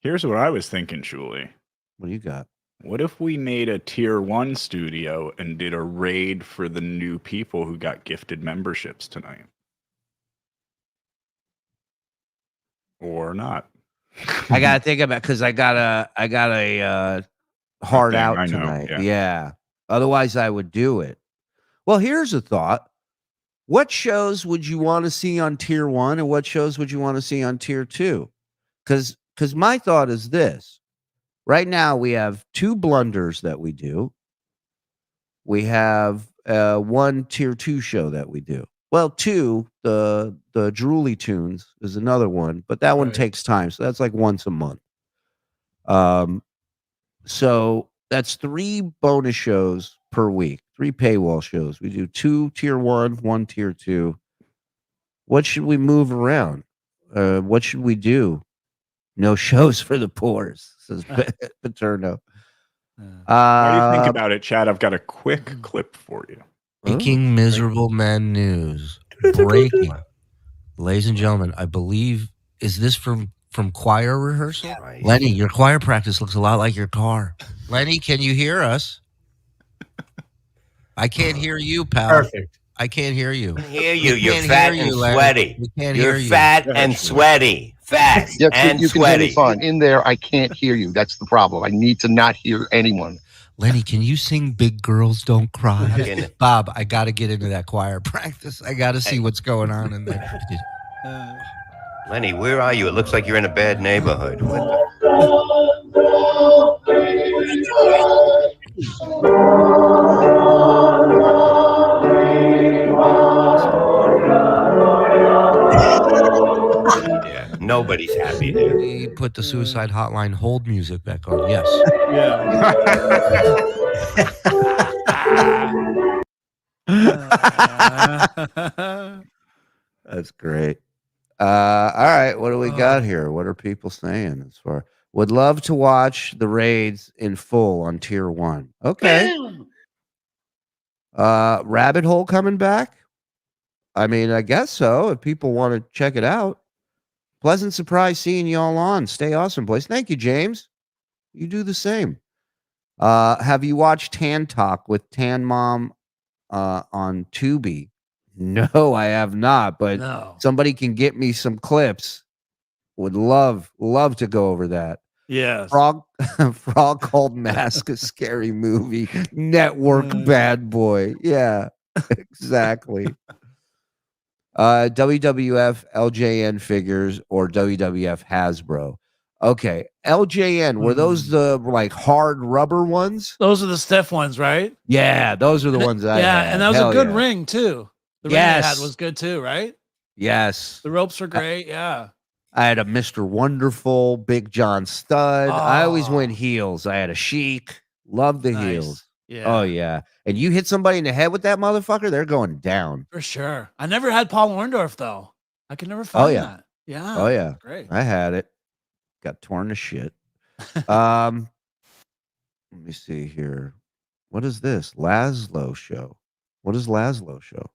[SPEAKER 2] Here's what I was thinking, Shuli.
[SPEAKER 1] What do you got?
[SPEAKER 2] What if we made a tier 1 studio and did a raid for the new people who got gifted memberships tonight? Or not?
[SPEAKER 1] I gotta think about because I got a hard out tonight. Yeah. Otherwise, I would do it. Well, here's a thought. What shows would you want to see on tier 1 and what shows would you want to see on tier 2? Because my thought is this. Right now, we have 2 blunders that we do. We have one tier 2 show that we do. Well, 2, the Drooly Tunes is another one, but that one takes time. So that's like once a month. So that's 3 bonus shows per week, 3 paywall shows. We do 2 tier 1, 1 tier 2. What should we move around? What should we do? No shows for the poors, says Paterno.
[SPEAKER 2] What do you think about it, Chad? I've got a quick clip for you.
[SPEAKER 16] Breaking miserable man news. Breaking. Ladies and gentlemen, I believe, is this from choir rehearsal? Yeah, right. Lenny, your choir practice looks a lot like your car. Lenny, can you hear us? I can't hear you, pal.
[SPEAKER 12] Perfect.
[SPEAKER 16] I can't hear you.
[SPEAKER 12] I hear you. You're fat and sweaty. You're fat and sweaty. Fat and
[SPEAKER 17] you can hear
[SPEAKER 12] sweaty.
[SPEAKER 17] me fine. In there, I can't hear you. That's the problem. I need to not hear anyone.
[SPEAKER 16] Lenny, can you sing Big Girls Don't Cry? Bob, I got to get into that choir practice. I got to see what's going on in there.
[SPEAKER 12] Lenny, where are you? It looks like you're in a bad neighborhood. Yeah, nobody's happy there.
[SPEAKER 16] We put the suicide hotline hold music back on. Yes.
[SPEAKER 1] That's great. All right, what do we got here? What are people saying as far? Would love to watch the raids in full on tier 1. Okay. Rabbit Hole coming back? I mean, I guess so. If people want to check it out. Pleasant surprise seeing y'all on. Stay awesome, boys. Thank you, James. You do the same. Have you watched Tan Talk with Tan Mom on Tubi? No, I have not, but somebody can get me some clips. Would love to go over that.
[SPEAKER 3] Yes.
[SPEAKER 1] Frog called Mask a scary movie. Network bad boy. Yeah, exactly. WWF LJN figures or WWF Hasbro. Okay, LJN, were those the like hard rubber ones?
[SPEAKER 3] Those are the stiff ones, right?
[SPEAKER 1] Yeah, those are the ones I had.
[SPEAKER 3] And that was a good ring too. The ring I had
[SPEAKER 1] Yes.
[SPEAKER 3] was good too, right?
[SPEAKER 1] Yes.
[SPEAKER 3] The ropes were great. Yeah.
[SPEAKER 1] I had a Mr. Wonderful, Big John Stud. I always went heels. I had a Chic. Love the heels.
[SPEAKER 3] Yeah.
[SPEAKER 1] Oh, yeah. And you hit somebody in the head with that motherfucker, they're going down.
[SPEAKER 3] For sure. I never had Paul Orndorff though. I could never find that. Yeah.
[SPEAKER 1] Oh, yeah.
[SPEAKER 3] Great.
[SPEAKER 1] I had it. Got torn to shit. Let me see here. What is this? Laszlo Show. What is Laszlo Show?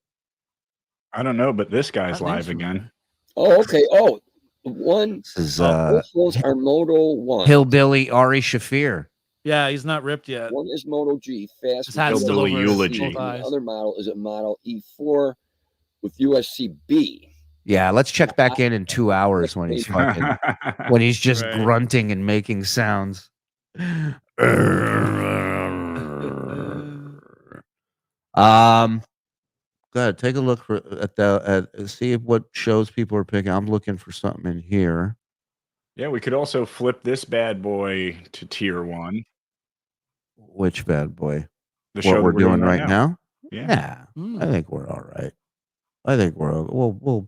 [SPEAKER 2] I don't know, but this guy's live again.
[SPEAKER 18] Oh, okay. Oh, one.
[SPEAKER 1] This is
[SPEAKER 18] both those are Moto 1.
[SPEAKER 1] Hillbilly Ari Shafir.
[SPEAKER 3] Yeah, he's not ripped yet.
[SPEAKER 18] One is Moto G, fast.
[SPEAKER 3] His hat's still over his
[SPEAKER 2] eulogy.
[SPEAKER 3] both eyes.
[SPEAKER 18] The other model is a Model E4 with USC B.
[SPEAKER 1] Yeah, let's check back in 2 hours when he's fucking when he's just grunting and making sounds. Go ahead, take a look at see what shows people are picking. I'm looking for something in here.
[SPEAKER 2] Yeah, we could also flip this bad boy to tier 1.
[SPEAKER 1] Which bad boy?
[SPEAKER 2] The
[SPEAKER 1] What
[SPEAKER 2] show
[SPEAKER 1] we're
[SPEAKER 2] that
[SPEAKER 1] doing right now?
[SPEAKER 2] Yeah.
[SPEAKER 1] I think we're all right. I think we'll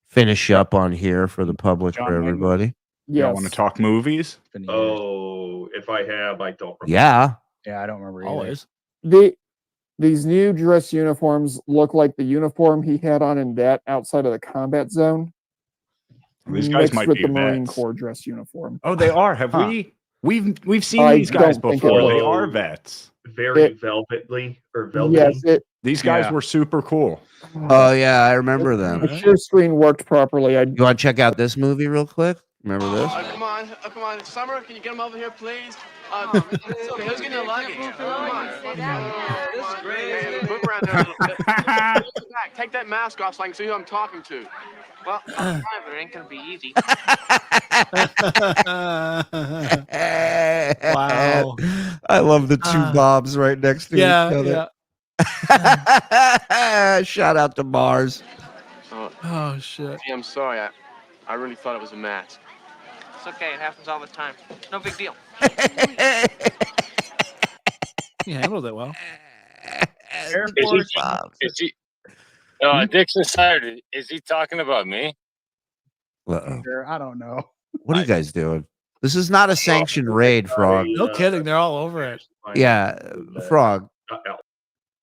[SPEAKER 1] finish up on here for the public,
[SPEAKER 2] John,
[SPEAKER 1] for everybody.
[SPEAKER 2] Y'all want to talk movies?
[SPEAKER 19] Oh, if I have, I don't remember.
[SPEAKER 1] Yeah.
[SPEAKER 20] Yeah, I don't remember
[SPEAKER 3] Always.
[SPEAKER 21] These new dress uniforms look like the uniform he had on in that outside of the combat zone.
[SPEAKER 2] These guys
[SPEAKER 21] mixed
[SPEAKER 2] might
[SPEAKER 21] with
[SPEAKER 2] be
[SPEAKER 21] the Marine
[SPEAKER 2] vets.
[SPEAKER 21] Corps dress uniform.
[SPEAKER 2] Oh, they are. Have
[SPEAKER 21] Huh.
[SPEAKER 2] we've seen
[SPEAKER 21] I
[SPEAKER 2] these guys
[SPEAKER 21] don't think
[SPEAKER 2] before.
[SPEAKER 21] it
[SPEAKER 2] They
[SPEAKER 21] was.
[SPEAKER 2] are vets.
[SPEAKER 19] Very velvetly or velvety.
[SPEAKER 21] Yes,
[SPEAKER 2] These guys were super cool.
[SPEAKER 1] Oh yeah, I remember them.
[SPEAKER 21] the share screen worked properly.
[SPEAKER 1] You want to check out this movie real quick? Remember this?
[SPEAKER 22] Come on. Summer, can you get him over here, please? It's okay. Who's getting the luggage? Come on. This is great. Move around there a little bit. Back. Take that mask off so I can see who I'm talking to. Well, I'm fine, but it ain't gonna be easy.
[SPEAKER 3] Wow.
[SPEAKER 1] I love the two Bobs right next to each other. Shout out to Mars.
[SPEAKER 3] Oh shit.
[SPEAKER 22] Gee, I'm sorry. I really thought it was a mask. It's okay. It happens all the time. No big deal.
[SPEAKER 3] He handled it well.
[SPEAKER 23] Is he Dixon Saturday, is he talking about me?
[SPEAKER 1] Uh-oh.
[SPEAKER 20] I don't know.
[SPEAKER 1] What are you guys doing? This is not a sanctioned raid, Frog.
[SPEAKER 3] No kidding. They're all over it.
[SPEAKER 1] Yeah, Frog.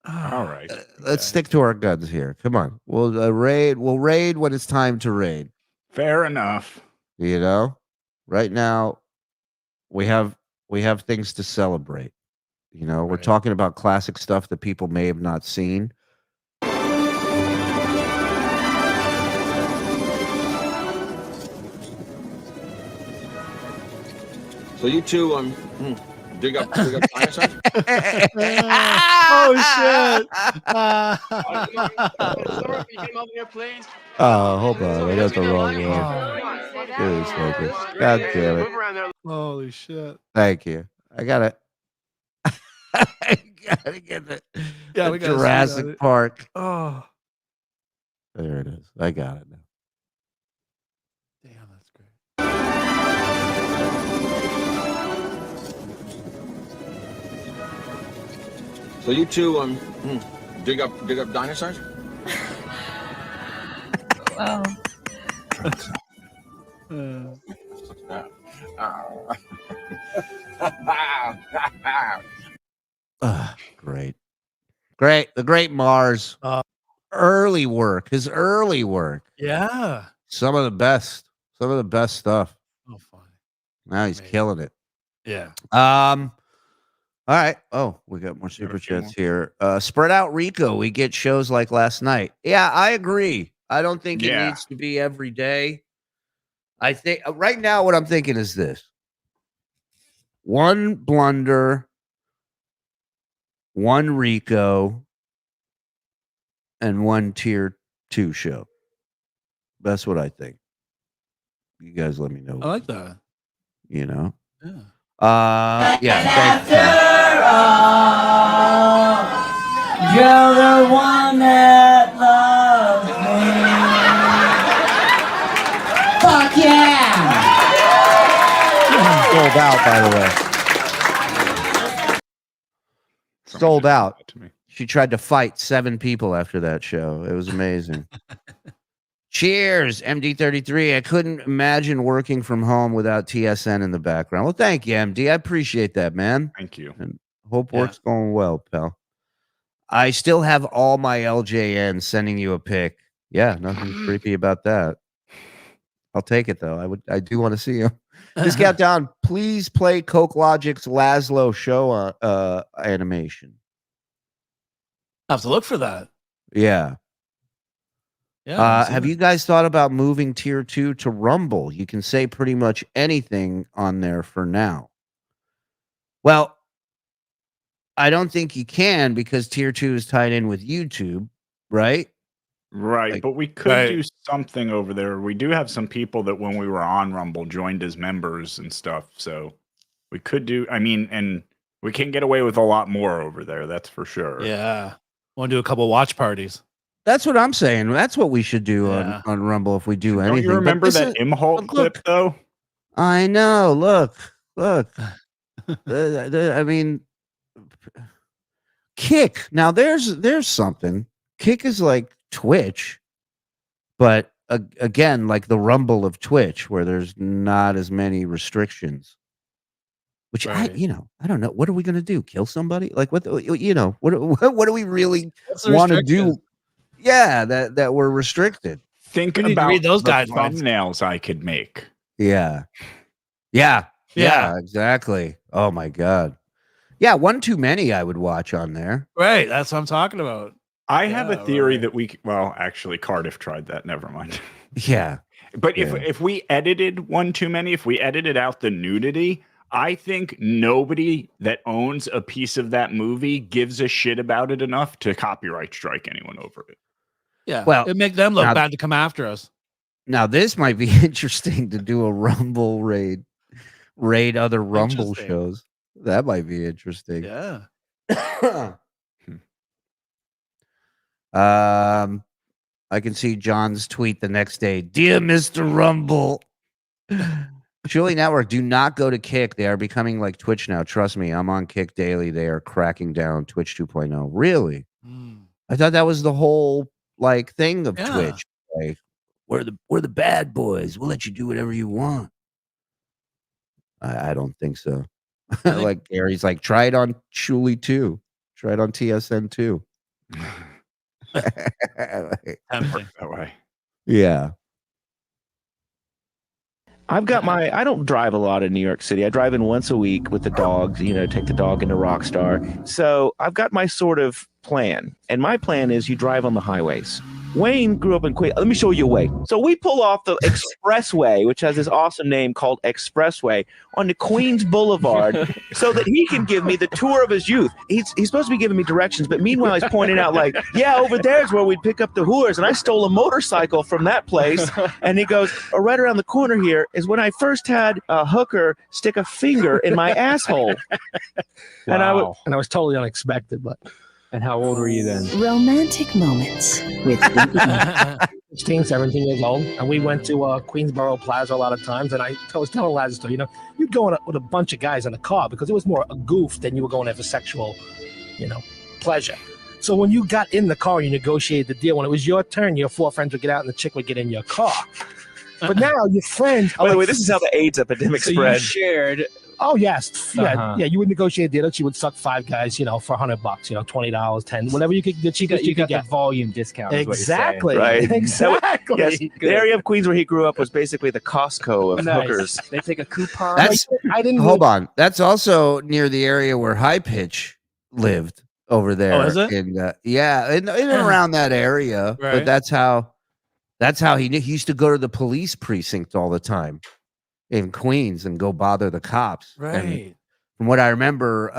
[SPEAKER 2] All right.
[SPEAKER 1] Let's stick to our guns here. Come on. We'll raid. We'll raid when it's time to raid.
[SPEAKER 2] Fair enough.
[SPEAKER 1] You know, right now we have things to celebrate. You know, we're talking about classic stuff that people may have not seen.
[SPEAKER 18] So you two dig up dinosaurs?
[SPEAKER 3] Oh shit.
[SPEAKER 22] Summer, can you get him over here, please?
[SPEAKER 1] Oh, hold on. I got the wrong one. Goodness gracious. God damn it.
[SPEAKER 22] Move around there.
[SPEAKER 3] Holy shit.
[SPEAKER 1] Thank you. I gotta get the
[SPEAKER 3] We gotta see
[SPEAKER 1] Jurassic
[SPEAKER 3] that.
[SPEAKER 1] Park.
[SPEAKER 3] Oh.
[SPEAKER 1] There it is. I got it now.
[SPEAKER 3] Damn, that's great.
[SPEAKER 18] So you two dig up dinosaurs?
[SPEAKER 24] Wow.
[SPEAKER 1] Great. The great Mars. Early work. His early work.
[SPEAKER 3] Yeah.
[SPEAKER 1] Some of the best stuff.
[SPEAKER 3] Oh, funny.
[SPEAKER 1] Now he's killing it.
[SPEAKER 3] Yeah.
[SPEAKER 1] All right. Oh, we got more super chats here. Spread out Rico. We get shows like last night. Yeah, I agree. I don't think it needs to be every day. I think right now what I'm thinking is this. One Blunder, one Rico, and one tier 2 show. That's what I think. You guys let me know.
[SPEAKER 3] I like that.
[SPEAKER 1] You know?
[SPEAKER 3] Yeah.
[SPEAKER 1] Yeah.
[SPEAKER 25] You're the one that loves me. Fuck yeah!
[SPEAKER 1] Sold out, by the way. Sold out. She tried to fight 7 people after that show. It was amazing. Cheers, MD33. I couldn't imagine working from home without TSN in the background. Well, thank you, MD. I appreciate that, man.
[SPEAKER 2] Thank you.
[SPEAKER 1] And hope work's going well, pal. I still have all my LJN sending you a pic. Yeah, nothing creepy about that. I'll take it though. I do want to see him. Just count down. Please play Coke Logic's Laszlo show animation.
[SPEAKER 3] I have to look for that.
[SPEAKER 1] Yeah.
[SPEAKER 3] Yeah.
[SPEAKER 1] Have you guys thought about moving tier 2 to Rumble? You can say pretty much anything on there for now. Well, I don't think you can because tier 2 is tied in with YouTube, right?
[SPEAKER 2] Right, but we could do something over there. We do have some people that when we were on Rumble joined as members and stuff. So we could do, and we can get away with a lot more over there. That's for sure.
[SPEAKER 3] Yeah. Want to do a couple watch parties.
[SPEAKER 1] That's what I'm saying. That's what we should do on Rumble if we do anything.
[SPEAKER 2] Don't you remember that Imholt clip though?
[SPEAKER 1] I know. Look. I mean, Kick. Now there's something. Kick is like Twitch, but again, like the Rumble of Twitch, where there's not as many restrictions. Which I don't know. What are we gonna do? Kill somebody? Like what? What do we really want to do? Yeah, that we're restricted.
[SPEAKER 2] Think
[SPEAKER 3] We need to
[SPEAKER 2] about
[SPEAKER 3] read those
[SPEAKER 2] the
[SPEAKER 3] guidelines.
[SPEAKER 2] thumbnails I could make.
[SPEAKER 1] Yeah, exactly. Oh my god. Yeah, one too many I would watch on there.
[SPEAKER 3] Right, that's what I'm talking about.
[SPEAKER 2] I have a theory that well, actually, Cardiff tried that. Never mind.
[SPEAKER 1] Yeah.
[SPEAKER 2] But if we edited one too many, if we edited out the nudity, I think nobody that owns a piece of that movie gives a shit about it enough to copyright strike anyone over it.
[SPEAKER 3] Yeah.
[SPEAKER 1] Well,
[SPEAKER 3] it make them look
[SPEAKER 1] now-
[SPEAKER 3] bad to come after us.
[SPEAKER 1] Now this might be interesting to do a Rumble raid other Rumble
[SPEAKER 3] Interesting.
[SPEAKER 1] shows. That might be interesting.
[SPEAKER 3] Yeah.
[SPEAKER 1] I can see John's tweet the next day. Dear Mr. Rumble. Shuli Network, do not go to Kick. They are becoming like Twitch now. Trust me, I'm on Kick daily. They are cracking down Twitch 2.0. Really? I thought that was the whole like thing of Twitch. Like, we're the bad boys. We'll let you do whatever you want. I don't think so. Like Gary's like, try it on Shuli 2. Try it on TSN 2.
[SPEAKER 2] That way.
[SPEAKER 1] Yeah.
[SPEAKER 6] I've got I don't drive a lot in New York City. I drive in once a week with the dogs, take the dog into Rockstar. So I've got my sort of plan. And my plan is you drive on the highways. Wayne grew up in Queens. Let me show you a way. So we pull off the expressway, which has this awesome name called Expressway, onto Queens Boulevard so that he can give me the tour of his youth. He's supposed to be giving me directions, but meanwhile he's pointing out like, yeah, over there's where we'd pick up the whores. And I stole a motorcycle from that place. And he goes, right around the corner here is when I first had a hooker stick a finger in my asshole.
[SPEAKER 4] And I was totally unexpected, but.
[SPEAKER 5] And how old were you then?
[SPEAKER 7] Romantic moments with
[SPEAKER 4] 16, 17 years old. And we went to Queensboro Plaza a lot of times. And I was telling Lazarus, you'd go with a bunch of guys in a car because it was more a goof than you were going there for sexual, pleasure. So when you got in the car, you negotiated the deal. When it was your turn, your four friends would get out and the chick would get in your car. But now your friends...
[SPEAKER 6] By the way, this is how the AIDS epidemic spread.
[SPEAKER 5] You shared...
[SPEAKER 4] Oh yes, yeah,
[SPEAKER 5] Uh-huh.
[SPEAKER 4] yeah. You would negotiate a deal that she would suck 5 guys, for $100, $20, 10, whatever you could. The cheapest you could get.
[SPEAKER 5] The volume discount. Is
[SPEAKER 4] Exactly.
[SPEAKER 6] Right.
[SPEAKER 4] Exactly.
[SPEAKER 6] Yes. The area of Queens where he grew up was basically the Costco of hookers.
[SPEAKER 5] They take a coupon.
[SPEAKER 1] Hold on. That's also near the area where High Pitch lived over there.
[SPEAKER 3] Oh, is it?
[SPEAKER 1] In and around that area.
[SPEAKER 3] Right.
[SPEAKER 1] But that's how he used to go to the police precinct all the time in Queens and go bother the cops.
[SPEAKER 3] Right.
[SPEAKER 1] And from what I remember,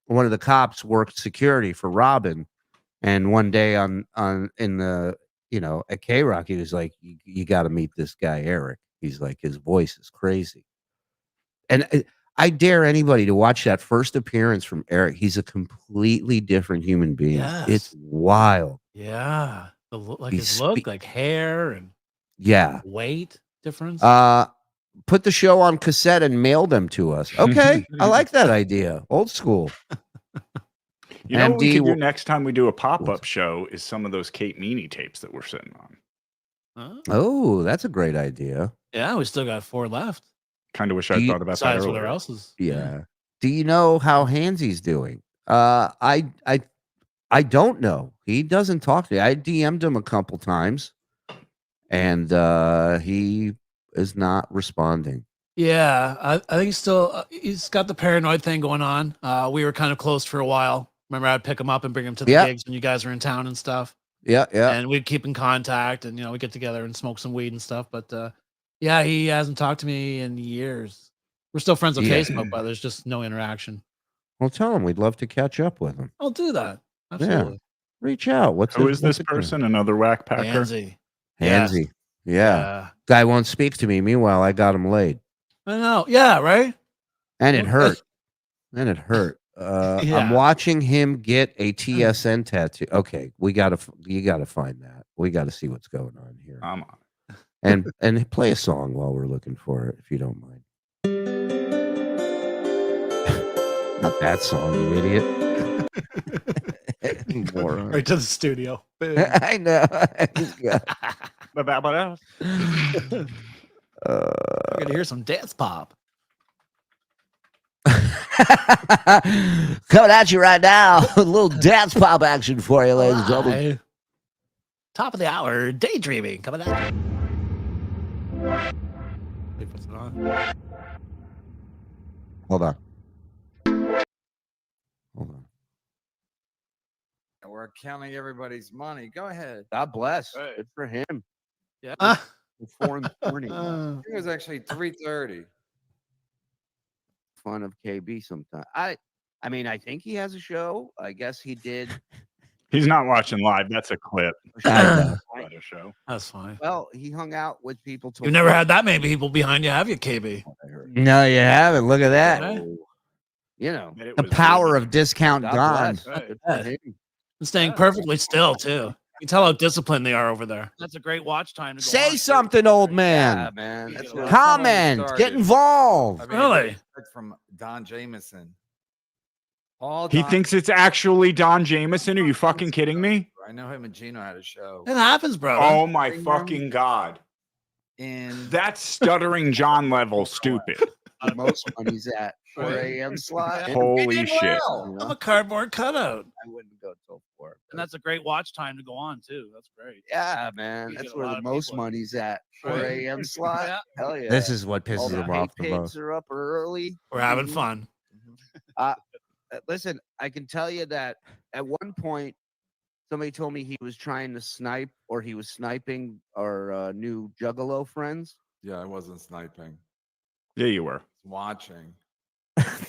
[SPEAKER 1] one of the cops worked security for Robin, and one day in the at K-Rock, he was like, "You got to meet this guy Eric." He's like, his voice is crazy, and I dare anybody to watch that first appearance from Eric. He's a completely different human being.
[SPEAKER 3] Yes.
[SPEAKER 1] It's wild.
[SPEAKER 3] Yeah. His look, like hair and weight difference.
[SPEAKER 1] Put the show on cassette and mail them to us. Okay, I like that idea. Old school.
[SPEAKER 2] What we could do next time we do a pop-up show is some of those Kate Meany tapes that we're sitting on.
[SPEAKER 1] Oh, that's a great idea.
[SPEAKER 3] Yeah, we still got 4 left.
[SPEAKER 2] Kind of wish I thought about that
[SPEAKER 3] Besides what
[SPEAKER 2] earlier.
[SPEAKER 3] else is.
[SPEAKER 1] Yeah. Do you know how Hansy's doing? I don't know. He doesn't talk to me. I DM'd him a couple times, and he is not responding.
[SPEAKER 3] Yeah, I think he's got the paranoid thing going on. We were kind of close for a while. Remember, I'd pick him up and bring him to the gigs when you guys were in town and stuff.
[SPEAKER 1] Yeah.
[SPEAKER 3] And we'd keep in contact, and we get together and smoke some weed and stuff. But yeah, he hasn't talked to me in years. We're still friends on Facebook, but there's just no interaction.
[SPEAKER 1] Well, tell him we'd love to catch up with him.
[SPEAKER 3] I'll do that. Absolutely.
[SPEAKER 1] Yeah. Reach out.
[SPEAKER 2] Who is this person? Another whack packer?
[SPEAKER 3] Hansy.
[SPEAKER 1] Yeah. Guy won't speak to me. Meanwhile, I got him laid.
[SPEAKER 3] I know. Yeah, right?
[SPEAKER 1] And it hurt. I'm watching him get a TSN tattoo. Okay, you gotta find that. We gotta see what's going on here.
[SPEAKER 2] I'm on.
[SPEAKER 1] And play a song while we're looking for it, if you don't mind. Not that song, you idiot.
[SPEAKER 3] Right to the studio.
[SPEAKER 1] I know.
[SPEAKER 2] About else.
[SPEAKER 3] We're gonna hear some dance pop.
[SPEAKER 1] Coming at you right now. A little dance pop action for you, ladies and gentlemen.
[SPEAKER 3] Top of the hour, daydreaming coming at you. Wait, what's it on?
[SPEAKER 1] Hold on.
[SPEAKER 8] We're counting everybody's money. Go ahead.
[SPEAKER 1] God bless. Good for him.
[SPEAKER 3] Yeah.
[SPEAKER 1] 4 in the morning.
[SPEAKER 8] It was actually 3:30.
[SPEAKER 1] Fun of KB sometimes. I mean, I think he has a show. I guess he did.
[SPEAKER 2] He's not watching live. That's a clip.
[SPEAKER 1] I know.
[SPEAKER 2] A show.
[SPEAKER 3] That's fine.
[SPEAKER 1] Well, he hung out with people.
[SPEAKER 3] You've never had that many people behind you, have you, KB?
[SPEAKER 1] No, you haven't. Look at that.
[SPEAKER 3] Okay.
[SPEAKER 1] You know,
[SPEAKER 2] It
[SPEAKER 1] the
[SPEAKER 2] was
[SPEAKER 1] power of discount
[SPEAKER 3] God
[SPEAKER 1] gone.
[SPEAKER 3] bless. And staying perfectly still, too. You can tell how disciplined they are over there. That's a great watch time to go
[SPEAKER 1] Say
[SPEAKER 3] on.
[SPEAKER 1] something, old man.
[SPEAKER 8] Yeah, man. That's where
[SPEAKER 1] Comment.
[SPEAKER 8] someone
[SPEAKER 1] Get
[SPEAKER 8] started.
[SPEAKER 1] involved.
[SPEAKER 8] I mean,
[SPEAKER 3] Really?
[SPEAKER 8] I heard from Don Jameson. All
[SPEAKER 2] He
[SPEAKER 8] Don-
[SPEAKER 2] thinks it's actually Don Jameson. Are you fucking kidding me?
[SPEAKER 8] I know him and Gino had a show.
[SPEAKER 3] It happens, bro.
[SPEAKER 2] Oh my fucking God.
[SPEAKER 8] In
[SPEAKER 2] That's stuttering John level stupid.
[SPEAKER 1] The most money's at 4 a.m. slot.
[SPEAKER 2] Holy shit.
[SPEAKER 3] I'm a cardboard cutout.
[SPEAKER 1] I wouldn't go till 4.
[SPEAKER 3] And that's a great watch time to go on, too. That's great.
[SPEAKER 1] Yeah, man.
[SPEAKER 3] You
[SPEAKER 1] That's
[SPEAKER 3] get a
[SPEAKER 1] where
[SPEAKER 3] lot
[SPEAKER 1] the
[SPEAKER 3] of
[SPEAKER 1] most
[SPEAKER 3] people.
[SPEAKER 1] money's at. 4
[SPEAKER 3] Right.
[SPEAKER 1] a.m. slot.
[SPEAKER 3] Yeah.
[SPEAKER 1] Hell yeah.
[SPEAKER 16] This is what
[SPEAKER 1] All
[SPEAKER 16] pisses
[SPEAKER 1] the
[SPEAKER 16] them off the
[SPEAKER 1] pigs
[SPEAKER 16] most.
[SPEAKER 1] are up early.
[SPEAKER 3] We're having fun.
[SPEAKER 1] Listen, I can tell you that at one point, somebody told me he was trying to snipe or he was sniping our new Juggalo friends.
[SPEAKER 8] Yeah, I wasn't sniping.
[SPEAKER 2] Yeah, you were.
[SPEAKER 8] Watching.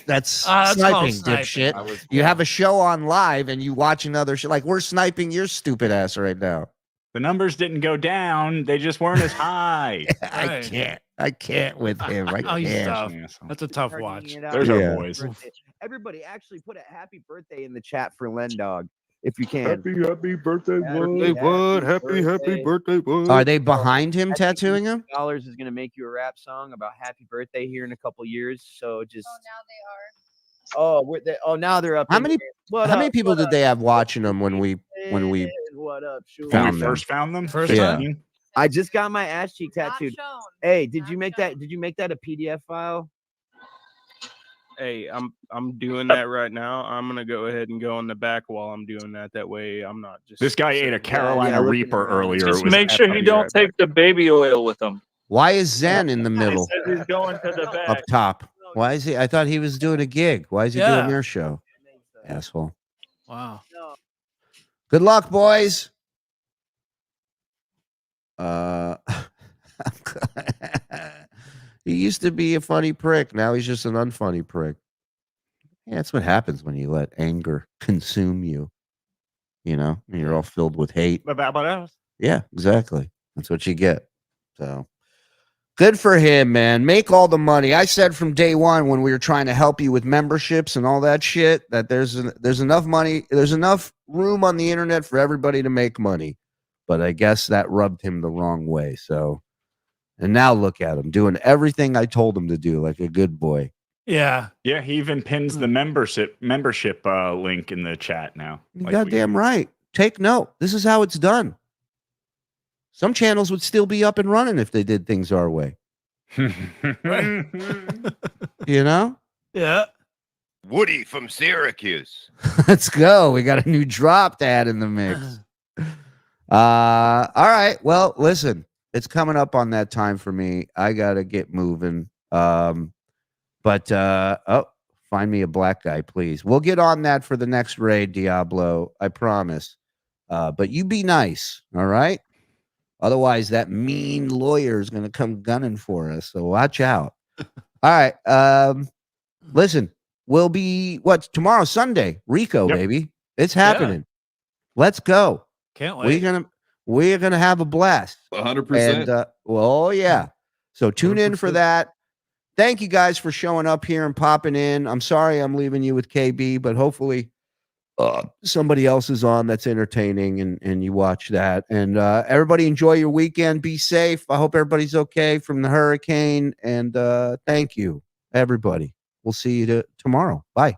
[SPEAKER 1] That's
[SPEAKER 3] That's called
[SPEAKER 1] sniping,
[SPEAKER 3] sniping.
[SPEAKER 8] I
[SPEAKER 1] dipshit.
[SPEAKER 8] was
[SPEAKER 1] You have a show on live and you watch another show. Like, we're sniping your stupid ass right now.
[SPEAKER 2] The numbers didn't go down. They just weren't as high.
[SPEAKER 3] Right.
[SPEAKER 1] I can't with him. I
[SPEAKER 3] Oh, he's
[SPEAKER 1] can't.
[SPEAKER 3] tough. That's a tough watch.
[SPEAKER 2] There's
[SPEAKER 1] Yeah.
[SPEAKER 2] our boys.
[SPEAKER 5] Everybody, actually put a happy birthday in the chat for Len Dog, if you can.
[SPEAKER 13] Happy birthday,
[SPEAKER 5] Happy
[SPEAKER 13] birthday, bud.
[SPEAKER 1] Are they behind him tattooing him?
[SPEAKER 5] $50 is going to make you a rap song about happy birthday here in a couple years. So just. Now they're up.
[SPEAKER 1] How
[SPEAKER 5] in
[SPEAKER 1] many
[SPEAKER 5] here. What
[SPEAKER 1] how many
[SPEAKER 5] up?
[SPEAKER 1] people
[SPEAKER 5] What
[SPEAKER 1] did
[SPEAKER 5] up?
[SPEAKER 1] they have watching them when we
[SPEAKER 5] What up, Shuli?
[SPEAKER 2] When
[SPEAKER 1] Found
[SPEAKER 2] we
[SPEAKER 1] them.
[SPEAKER 2] first found them?
[SPEAKER 3] First
[SPEAKER 1] Yeah.
[SPEAKER 3] time?
[SPEAKER 5] I just got my ass cheek tattooed. Hey, did you make that a PDF file?
[SPEAKER 9] Hey, I'm doing that right now. I'm gonna go ahead and go in the back while I'm doing that. That way, I'm not just.
[SPEAKER 2] This guy ate a Carolina
[SPEAKER 5] looking
[SPEAKER 2] Reaper
[SPEAKER 5] around.
[SPEAKER 2] earlier.
[SPEAKER 9] Just
[SPEAKER 2] It was
[SPEAKER 9] make sure you
[SPEAKER 2] epic.
[SPEAKER 9] don't take the baby oil with him.
[SPEAKER 1] Why is Zen in the middle
[SPEAKER 9] Says he's going to the
[SPEAKER 1] up
[SPEAKER 9] back.
[SPEAKER 1] top? Why is he? I thought he was doing a gig. Why is he
[SPEAKER 3] Yeah.
[SPEAKER 1] doing your show? Asshole.
[SPEAKER 3] Wow.
[SPEAKER 1] Good luck, boys. He used to be a funny prick. Now he's just an unfunny prick. Yeah, that's what happens when you let anger consume you. You know, and you're all filled with hate.
[SPEAKER 2] About us.
[SPEAKER 1] Yeah, exactly. That's what you get. So good for him, man. Make all the money. I said from day one when we were trying to help you with memberships and all that shit that there's enough money, there's enough room on the internet for everybody to make money. But I guess that rubbed him the wrong way. So, and now look at him doing everything I told him to do, like a good boy.
[SPEAKER 3] Yeah.
[SPEAKER 2] Yeah, he even pins the membership link in the chat now.
[SPEAKER 1] You're
[SPEAKER 2] Like
[SPEAKER 1] goddamn right. Take note. This is how it's done. Some channels would still be up and running if they did things our way.
[SPEAKER 2] we-
[SPEAKER 1] You know?
[SPEAKER 3] Yeah.
[SPEAKER 12] Woody from Syracuse.
[SPEAKER 1] Let's go. We got a new drop to add in the mix. All right. Well, listen, it's coming up on that time for me. I gotta get moving. Find me a black guy, please. We'll get on that for the next raid, Diablo. I promise. But you be nice, all right? Otherwise, that mean lawyer is gonna come gunning for us. So watch out. All right. Listen, we'll be tomorrow, Sunday, Rico,
[SPEAKER 2] Yep.
[SPEAKER 1] baby. It's happening. Let's go.
[SPEAKER 3] Can't wait.
[SPEAKER 1] We're gonna have a blast.
[SPEAKER 11] 100%.
[SPEAKER 1] And yeah. So tune in for that. Thank you guys for showing up here and popping in. I'm sorry I'm leaving you with KB, but hopefully somebody else is on that's entertaining and you watch that. And everybody enjoy your weekend. Be safe. I hope everybody's okay from the hurricane. And thank you, everybody. We'll see you tomorrow. Bye.